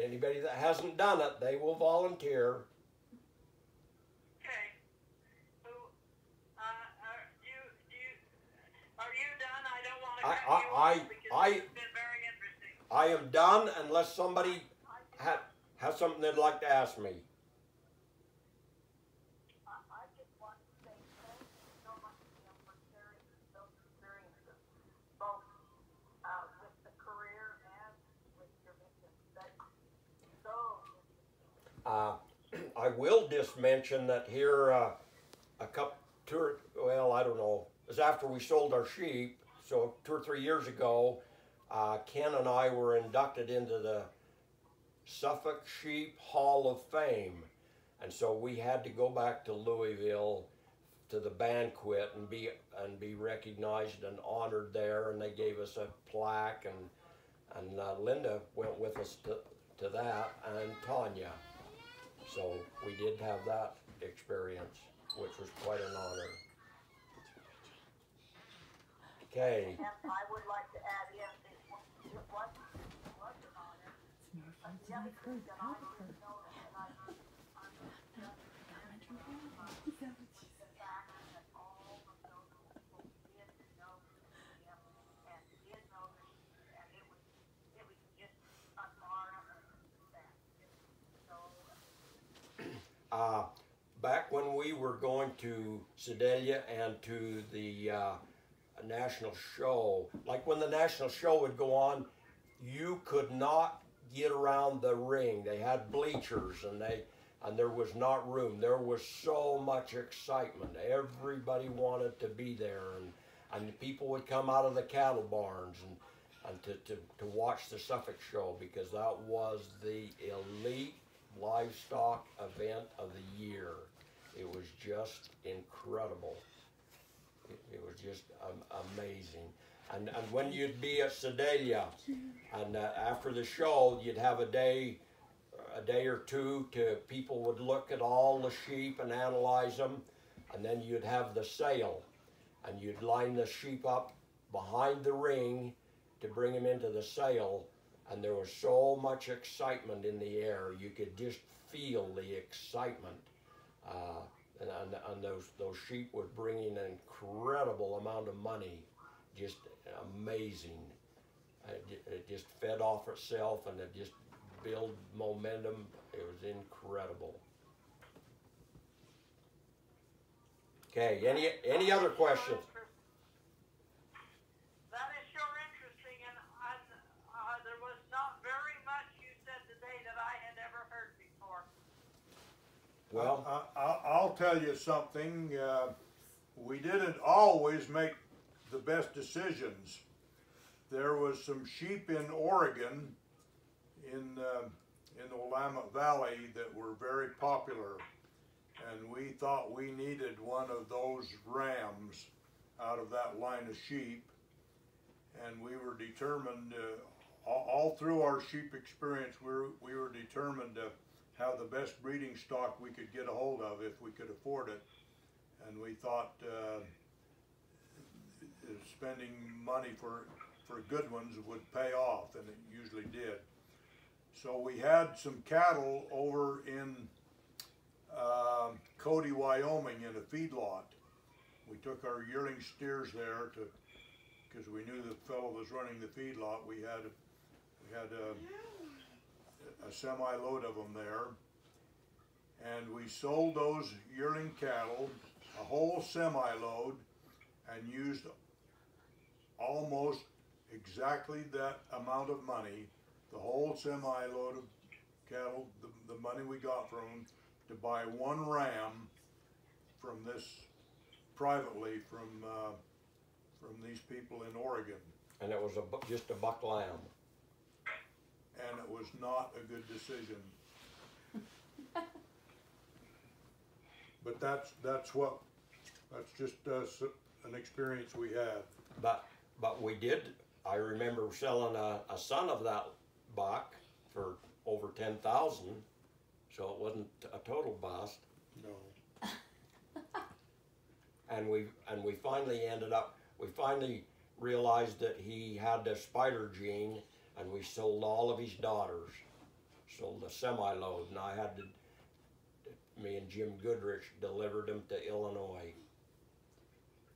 anybody that hasn't done it, they will volunteer. Okay. Are you done? I don't want to cut you off because it's been very interesting. I am done unless somebody has something they'd like to ask me. I just want to say thank you so much for sharing those experiences, both with the career and with your mission. That's so interesting. I will just mention that here I don't know, it was after we sold our sheep, so 2 or 3 years ago, Ken and I were inducted into the Suffolk Sheep Hall of Fame. And so we had to go back to Louisville to the banquet and be recognized and honored there, and they gave us a plaque, and Linda went with us to that, and Tanya. So we did have that experience, which was quite an honor. Okay. And I would like to add in, it was an honor. The other thing that I didn't know that I the fact that all of those people did know him and did know the sheep, and it was just an honor that. So. Back when we were going to Sedalia and to the national show, like when the national show would go on, you could not get around the ring. They had bleachers, and there was not room. There was so much excitement. Everybody wanted to be there, and people would come out of the cattle barns and to watch the Suffolk show, because that was the elite livestock event of the year. It was just incredible. It was just amazing. And when you'd be at Sedalia, and after the show, you'd have a day or two to people would look at all the sheep and analyze them, and then you'd have the sale, and you'd line the sheep up behind the ring to bring them into the sale, and there was so much excitement in the air. You could just feel the excitement. And those sheep was bringing an incredible amount of money, just amazing. It just fed off itself, and it just built momentum. It was incredible. Okay, any other questions? That is sure interesting, and there was not very much you said today that I had ever heard before. Well, I'll tell you something. We didn't always make the best decisions. There was some sheep in Oregon, in the Willamette Valley, that were very popular, and we thought we needed one of those rams out of that line of sheep, and we were determined, all through our sheep experience, we were determined to have the best breeding stock we could get a hold of if we could afford it, and we thought spending money for good ones would pay off, and it usually did. So we had some cattle over in Cody, Wyoming, in a feedlot. We took our yearling steers there because we knew the fellow was running the feedlot. We had a semi-load of them there, and we sold those yearling cattle, a whole semi-load, and used almost exactly that amount of money, the whole semi-load of cattle, the money we got from them, to buy one ram from this privately from these people in Oregon. and it was just a buck lamb. And it was not a good decision. But that's just an experience we had. But we did. I remember selling a son of that buck for over 10,000, so it wasn't a total bust. No. And we finally ended up. We finally realized that he had the spider gene, and we sold all of his daughters. Sold a semi-load, and I had to. Me and Jim Goodrich delivered them to Illinois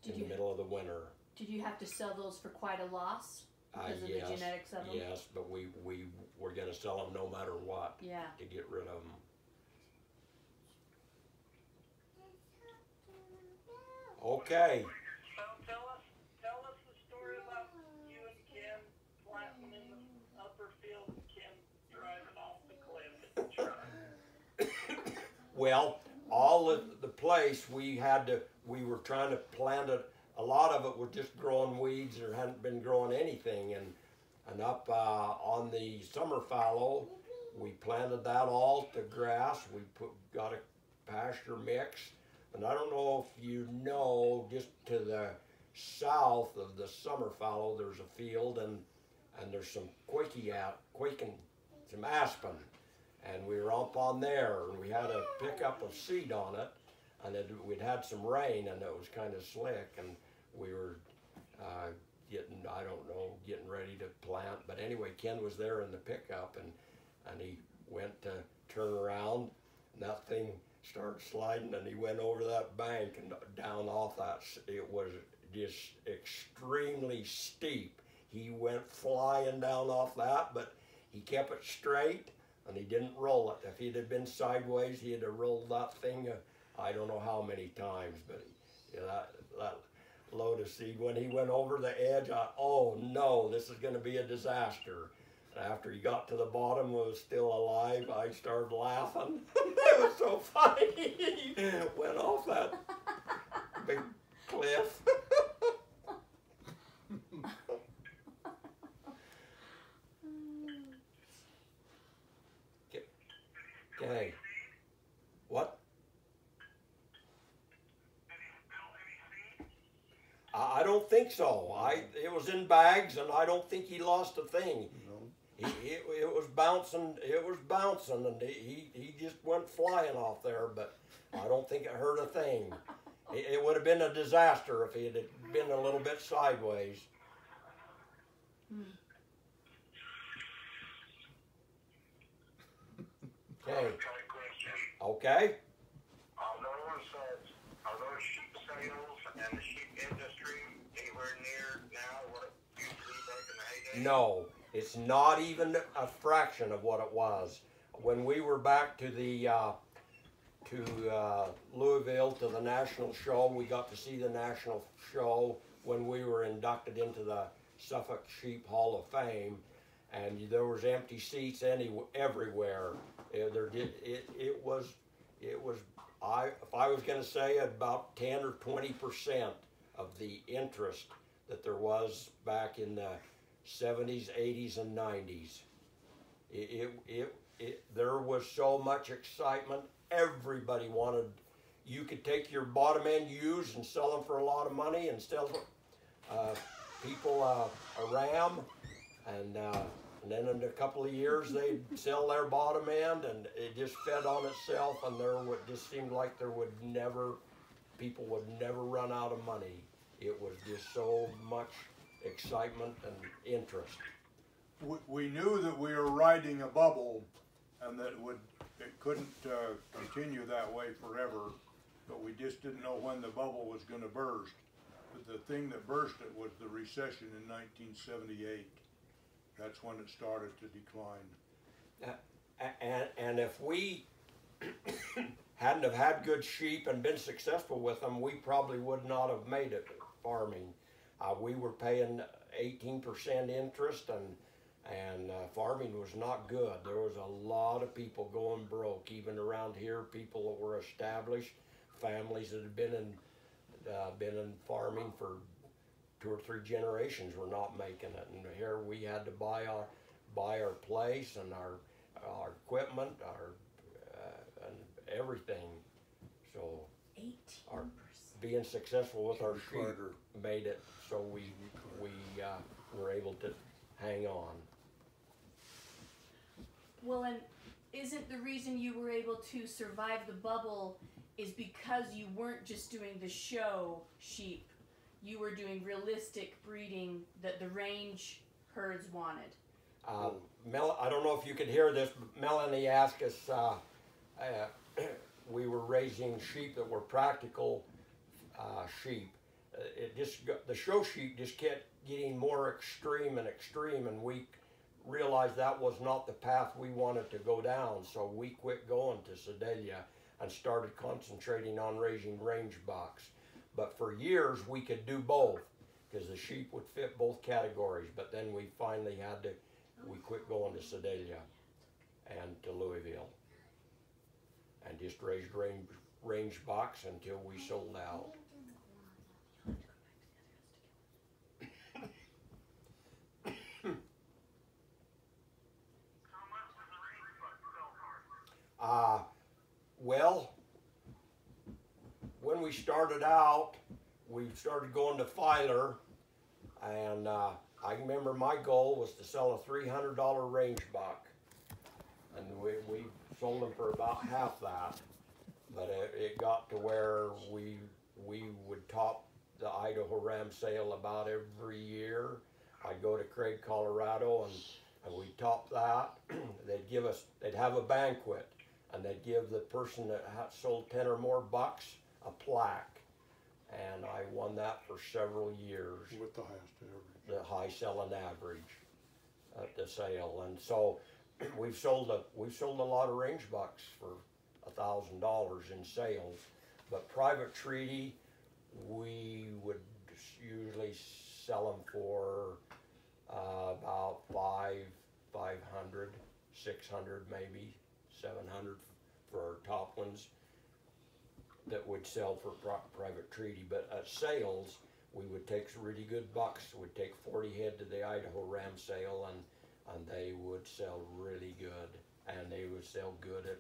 in the middle of the winter. Did you have to sell those for quite a loss because of Yes, the genetics of them? yes, but we were going to sell them no matter what. Yeah. To get rid of them. Okay. So tell us the story about you and Ken planting in the upper field and Ken driving off the cliff in the truck. Well, all of the place we were trying to plant it. A lot of it was just growing weeds or hadn't been growing anything, and up on the summer fallow, we planted that all to grass. We got a pasture mix, and I don't know if you know, just to the south of the summer fallow, there's a field, and there's some quaking, some aspen. And we were up on there, and we had a pickup of seed on it, and we'd had some rain, and it was kind of slick, and we were getting ready to plant. But anyway, Ken was there in the pickup, and he went to turn around, and that thing started sliding, and he went over that bank and down off that. It was just extremely steep. He went flying down off that, but he kept it straight. And he didn't roll it. If he'd have been sideways, he'd have rolled that thing, I don't know how many times, but that load of seed, when he went over the edge, oh no, this is going to be a disaster. And after he got to the bottom and was still alive, I started laughing. It was so funny. He went off that big cliff. Okay. What? I don't think so. It was in bags, and I don't think he lost a thing. No. It was bouncing. It was bouncing, and he just went flying off there. But I don't think it hurt a thing. It would have been a disaster if he had been a little bit sideways. Okay. I've got a question. Okay. Are those sheep sales and the sheep industry anywhere near now what it used to be back in the heyday? No, it's not even a fraction of what it was. When we were back to the Louisville to the national show, we got to see the national show when we were inducted into the Suffolk Sheep Hall of Fame, and there was empty seats everywhere. It was if I was going to say about 10 or 20% of the interest that there was back in the 70s, 80s, and 90s. There was so much excitement. Everybody wanted. You could take your bottom end ewes and sell them for a lot of money, and sell people a ram, and then in a couple of years they'd sell their bottom end, and it just fed on itself, and just seemed like people would never run out of money. It was just so much excitement and interest. We knew that we were riding a bubble, and that it couldn't continue that way forever, but we just didn't know when the bubble was going to burst. But the thing that burst it was the recession in 1978. That's when it started to decline. And if we hadn't have had good sheep and been successful with them, we probably would not have made it farming. We were paying 18% interest, and farming was not good. There was a lot of people going broke, even around here. People that were established, families that had been in farming for 2 or 3 generations were not making it, and here we had to buy our place and our equipment, and everything. So 18%. Being successful with our sheep Carter. made it so we were able to hang on. Well, and isn't the reason you were able to survive the bubble is because you weren't just doing the show sheep, you were doing realistic breeding that the range herds wanted? I don't know if you could hear this, but Melanie asked us, we were raising sheep that were practical sheep. The show sheep just kept getting more extreme and extreme, and we realized that was not the path we wanted to go down, so we quit going to Sedalia and started concentrating on raising range bucks. But for years we could do both, because the sheep would fit both categories, but then we finally we quit going to Sedalia and to Louisville, and just raised range bucks until we sold out. Well, when we started out, we started going to Filer, and I remember my goal was to sell a $300 range buck, and we sold them for about half that. But it got to where we would top the Idaho Ram sale about every year. I'd go to Craig, Colorado, and we'd top that. They'd have a banquet, and they'd give the person that had sold 10 or more bucks a plaque, and I won that for several years. With the highest average. The high selling average at the sale, and so we've sold a lot of range bucks for $1,000 in sales, but private treaty we would usually sell them for about 500, 600, maybe 700 for our top ones that would sell for private treaty. But at sales, we would take really good bucks. We'd take 40 head to the Idaho Ram sale, and they would sell really good, and they would sell good at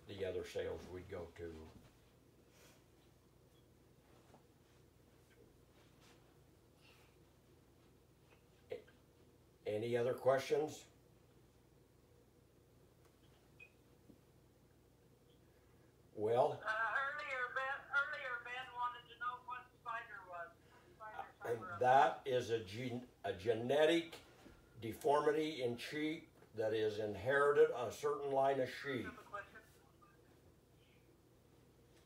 the other sales we'd go to. Any other questions? Well, earlier Ben wanted to know what spider was. and that is a genetic deformity in sheep that is inherited on a certain line of sheep. Typically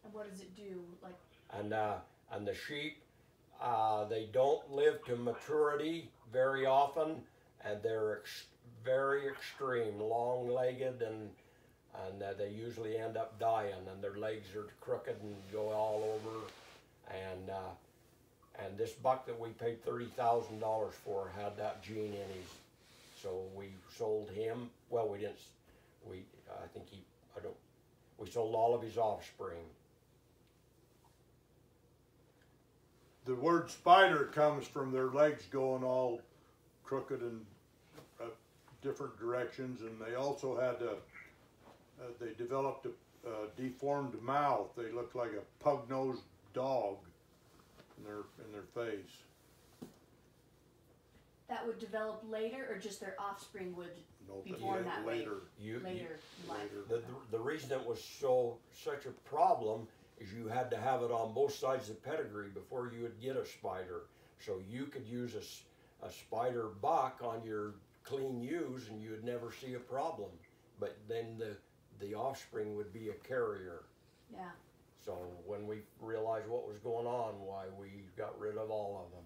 And what does it do? Like, And the sheep, they don't live to maturity very often, and they're very extreme, long-legged, and they usually end up dying, and their legs are crooked and go all over. And this buck that we paid $30,000 for had that gene in his, so we sold him. Well, we didn't. We sold all of his offspring. The word spider comes from their legs going all crooked and different directions, and they also had they developed a deformed mouth. They looked like a pug-nosed dog in their face. that would develop later, or just their offspring would No, be born that way? later. Later in life. Later. The reason it was such a problem is you had to have it on both sides of the pedigree before you would get a spider. So you could use a spider buck on your clean ewes and you would never see a problem. But then the offspring would be a carrier. Yeah. So when we realized what was going on, why we got rid of all of them.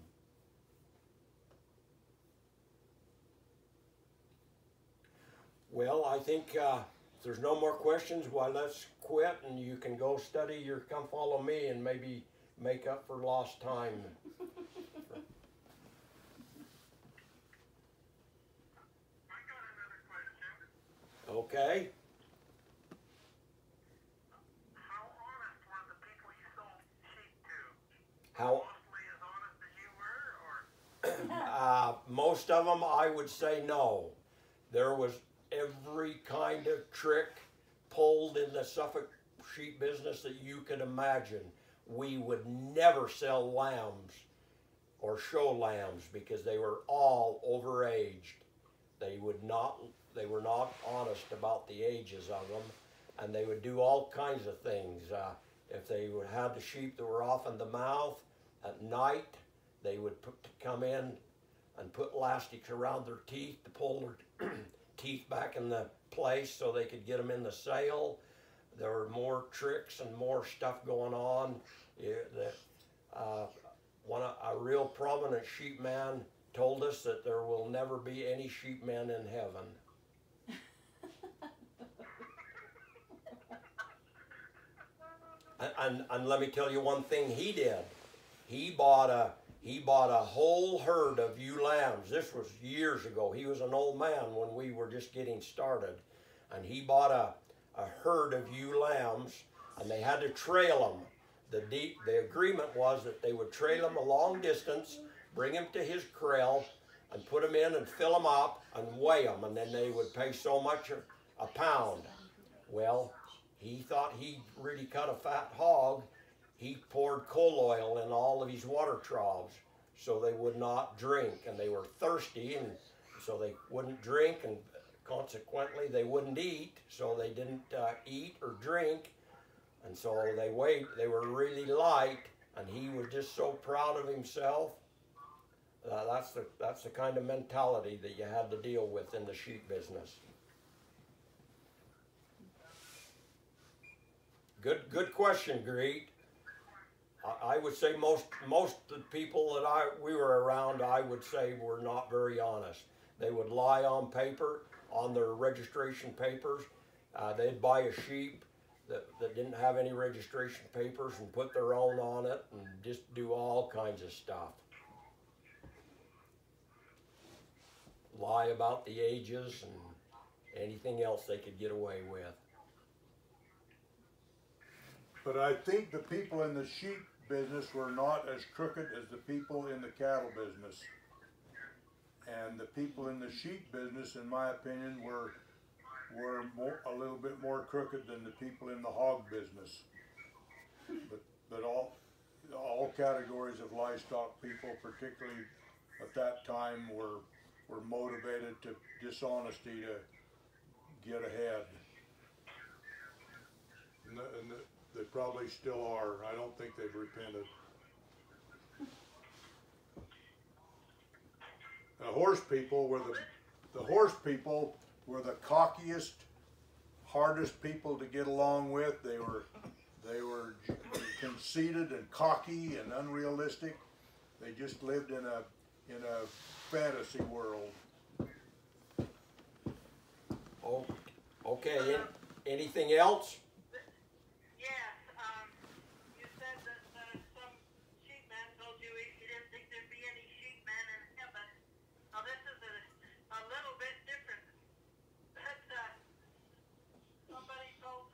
Well, I think if there's no more questions, why let's quit and you can go study come follow me and maybe make up for lost time. I got another question. Okay. How honest were the people you sold sheep to? How Mostly as honest as you were, or? most of them, I would say no. There was every kind of trick pulled in the Suffolk sheep business that you could imagine. We would never sell lambs or show lambs because they were all overaged. They were not honest about the ages of them, and they would do all kinds of things. If they would have the sheep that were off in the mouth at night, they would come in and put elastics around their teeth to pull their teeth back in the place so they could get them in the sale. There were more tricks and more stuff going on. A real prominent sheep man told us that there will never be any sheep men in heaven. And let me tell you one thing he did. He bought a whole herd of ewe lambs. This was years ago. He was an old man when we were just getting started. And he bought a herd of ewe lambs, and they had to trail them. The agreement was that they would trail them a long distance, bring them to his corral, and put them in and fill them up and weigh them, and then they would pay so much a pound. Well, he thought he really cut a fat hog. He poured coal oil in all of his water troughs so they would not drink, and they were thirsty, and so they wouldn't drink, and consequently they wouldn't eat, so they didn't eat or drink, and so they were really light, and he was just so proud of himself. That's the kind of mentality that you had to deal with in the sheep business. Good question, Greet. I would say most of the people that we were around, I would say, were not very honest. They would lie on paper, on their registration papers. They'd buy a sheep that didn't have any registration papers and put their own on it and just do all kinds of stuff. Lie about the ages and anything else they could get away with. But I think the people in the sheep business were not as crooked as the people in the cattle business. And the people in the sheep business, in my opinion, were a little bit more crooked than the people in the hog business. But all categories of livestock people, particularly at that time, were motivated to dishonesty to get ahead. And they probably still are. I don't think they've repented. The horse people were the cockiest, hardest people to get along with. They They were conceited and cocky and unrealistic. They just lived in a fantasy world. Oh, okay. Anything else? Yes, you said that some sheep man told you he didn't think there'd be any sheep men in heaven. Now this is a little bit different. But somebody told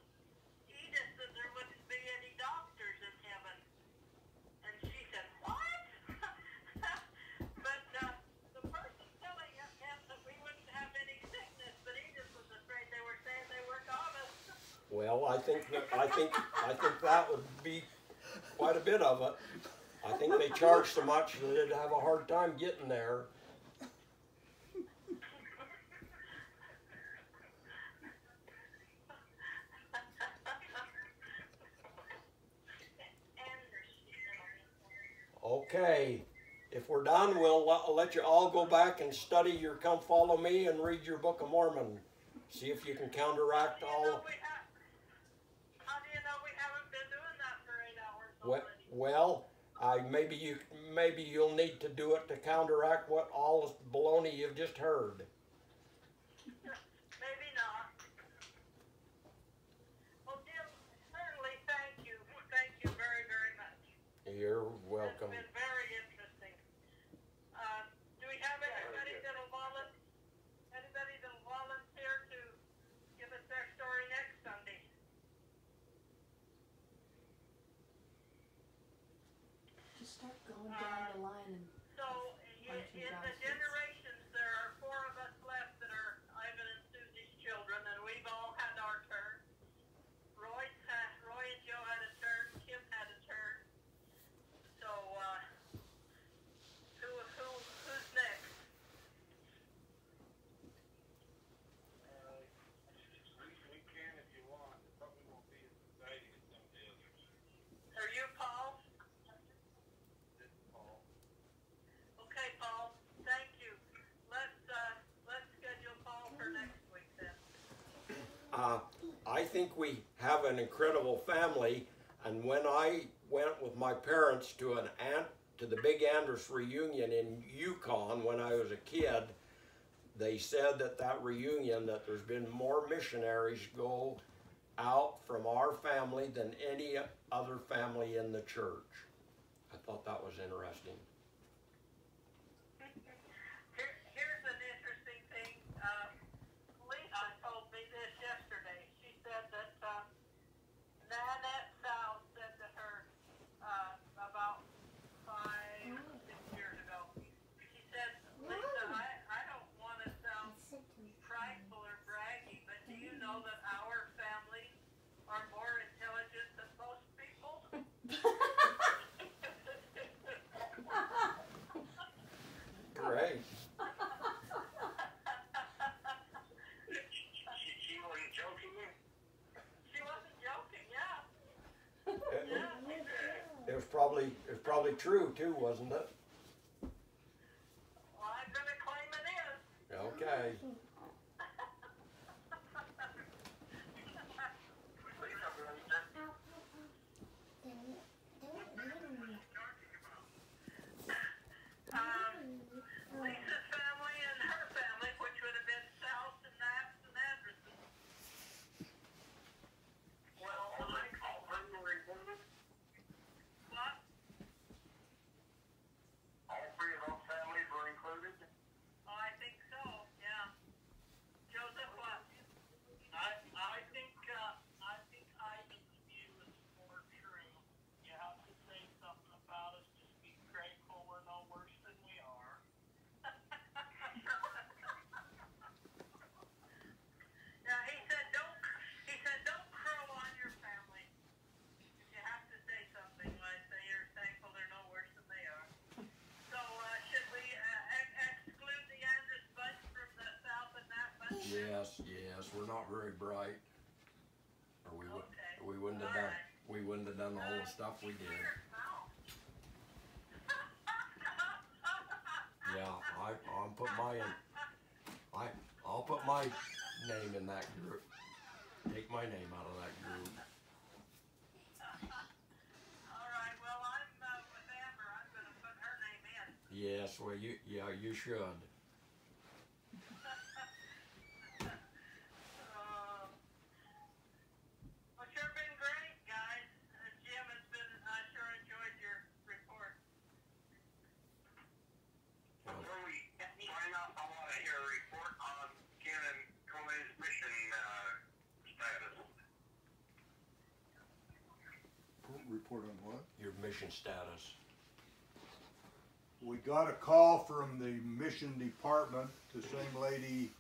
Edith that there wouldn't be any doctors in heaven. And she said, what? But the person telling him that we wouldn't have any sickness, but Edith was afraid they were saying they were honest. Well, I think that would be quite a bit of it. I think they charge so much that they'd have a hard time getting there. Okay, if we're done, we'll let you all go back and study your Come Follow Me and read your Book of Mormon. See if you can counteract all. How do you know we haven't been doing that for 8 hours already? Well, maybe you'll need to do it to counteract what all this baloney you've just heard. Maybe not. Well, Jim, certainly thank you. Thank you very, very much. You're welcome. It's been very interesting. Do we have anybody that'll volunteer to give us their story next Sunday? Just start going down the line and So, in the generations, there are 4 of us left that are Ivan and Susie's children, and we've all had our turn. Roy and Joe had a turn. Kim had a turn. So, who's next? We can if you want. It probably won't be as exciting as some of the others. Are you Paul? This is Paul. Okay, Paul. Thank you. Let's schedule Paul for next week then. I think we have an incredible family, and when I went with my parents to the Big Andrus reunion in Yukon when I was a kid, they said that reunion that there's been more missionaries go out from our family than any other family in the church. I thought that was interesting. Here's an interesting thing. Lisa told me this yesterday. She said that Nanette South said to her about 5, 6 years ago. She said, Lisa, I don't want to sound prideful or braggy, but do you know that our families are more intelligent than most people? Great. She wasn't joking. She wasn't joking, yeah. It was probably true too, wasn't it? Well, I'm going to claim it is. Okay. Lisa's family and her family, which would have been South and Knapp's and Anderson. Well, I think all 3 were included. What? All 3 of those families were included. Oh, I think so, yeah. Joseph, what? I think Ivan's view is more true. You have to say something about us. Just be grateful we're no worse than we are. Yeah, he said don't crow on your family. You have to say something like say you're thankful they're no worse than they are. So should we exclude the Andrus bunch from the South and that bunch? Yes, we're not very bright, or Okay. we wouldn't have done all the stuff we did. Yeah, I'll put my name in that group. Take my name out of that group. Yes, well, you should. Well, sure been great, guys. Jim, I sure enjoyed your report. Before we sign off, I want to hear a report on Ken and Cole's mission status. Report on what? Your mission status. We got a call from the mission department, the same lady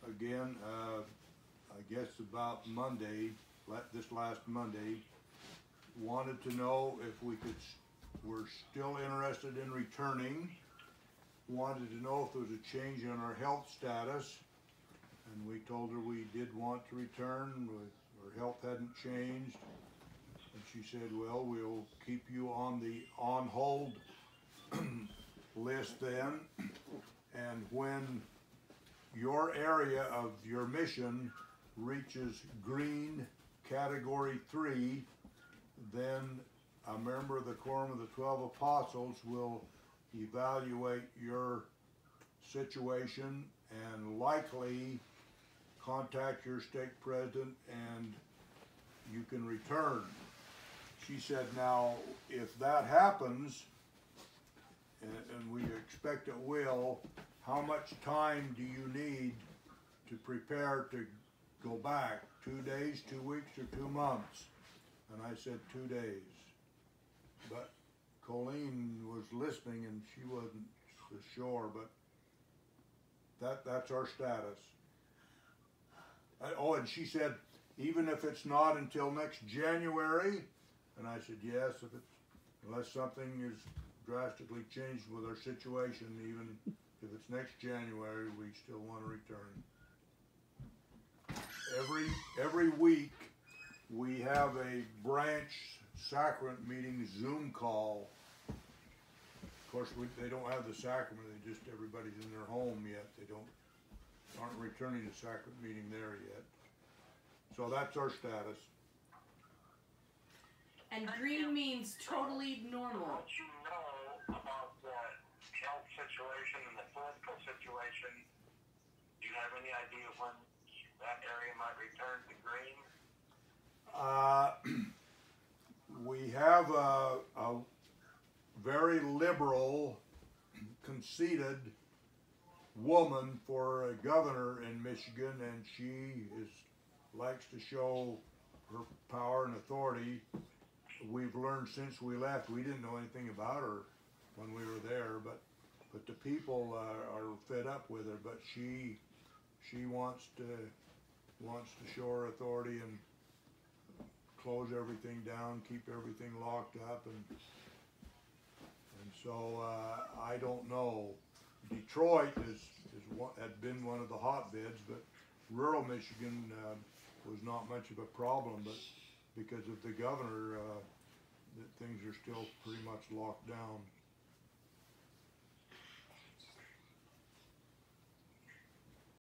again, I guess about Monday, this last Monday, wanted to know if we're still interested in returning, wanted to know if there was a change in our health status, and we told her we did want to return, our health hadn't changed, and she said, well, we'll keep you on the on-hold list then, and when your area of your mission reaches green category 3, then a member of the Quorum of the 12 Apostles will evaluate your situation and likely contact your stake president and you can return. She said, now, if that happens, and we expect it will, how much time do you need to prepare to go back? 2 days, 2 weeks, or 2 months? And I said 2 days. But Colleen was listening and she wasn't so sure, but that's our status. Oh, and she said, even if it's not until next January, and I said, yes, unless something is drastically changed with our situation, even if it's next January, we still want to return. Every week we have a branch sacrament meeting Zoom call. Of course, they don't have the sacrament; everybody's in their home yet. They aren't returning the sacrament meeting there yet. So that's our status. And green means totally normal. What you know about the health situation and the political situation, do you have any idea when that area might return to green? We have a very liberal, conceited woman for a governor in Michigan, and she likes to show her power and authority. We've learned since we left, we didn't know anything about her when we were there, but the people are fed up with her. But she wants to show her authority and close everything down, keep everything locked up, and so I don't know. Detroit had been one of the hotbeds, but rural Michigan was not much of a problem, but because of the governor, things are still pretty much locked down.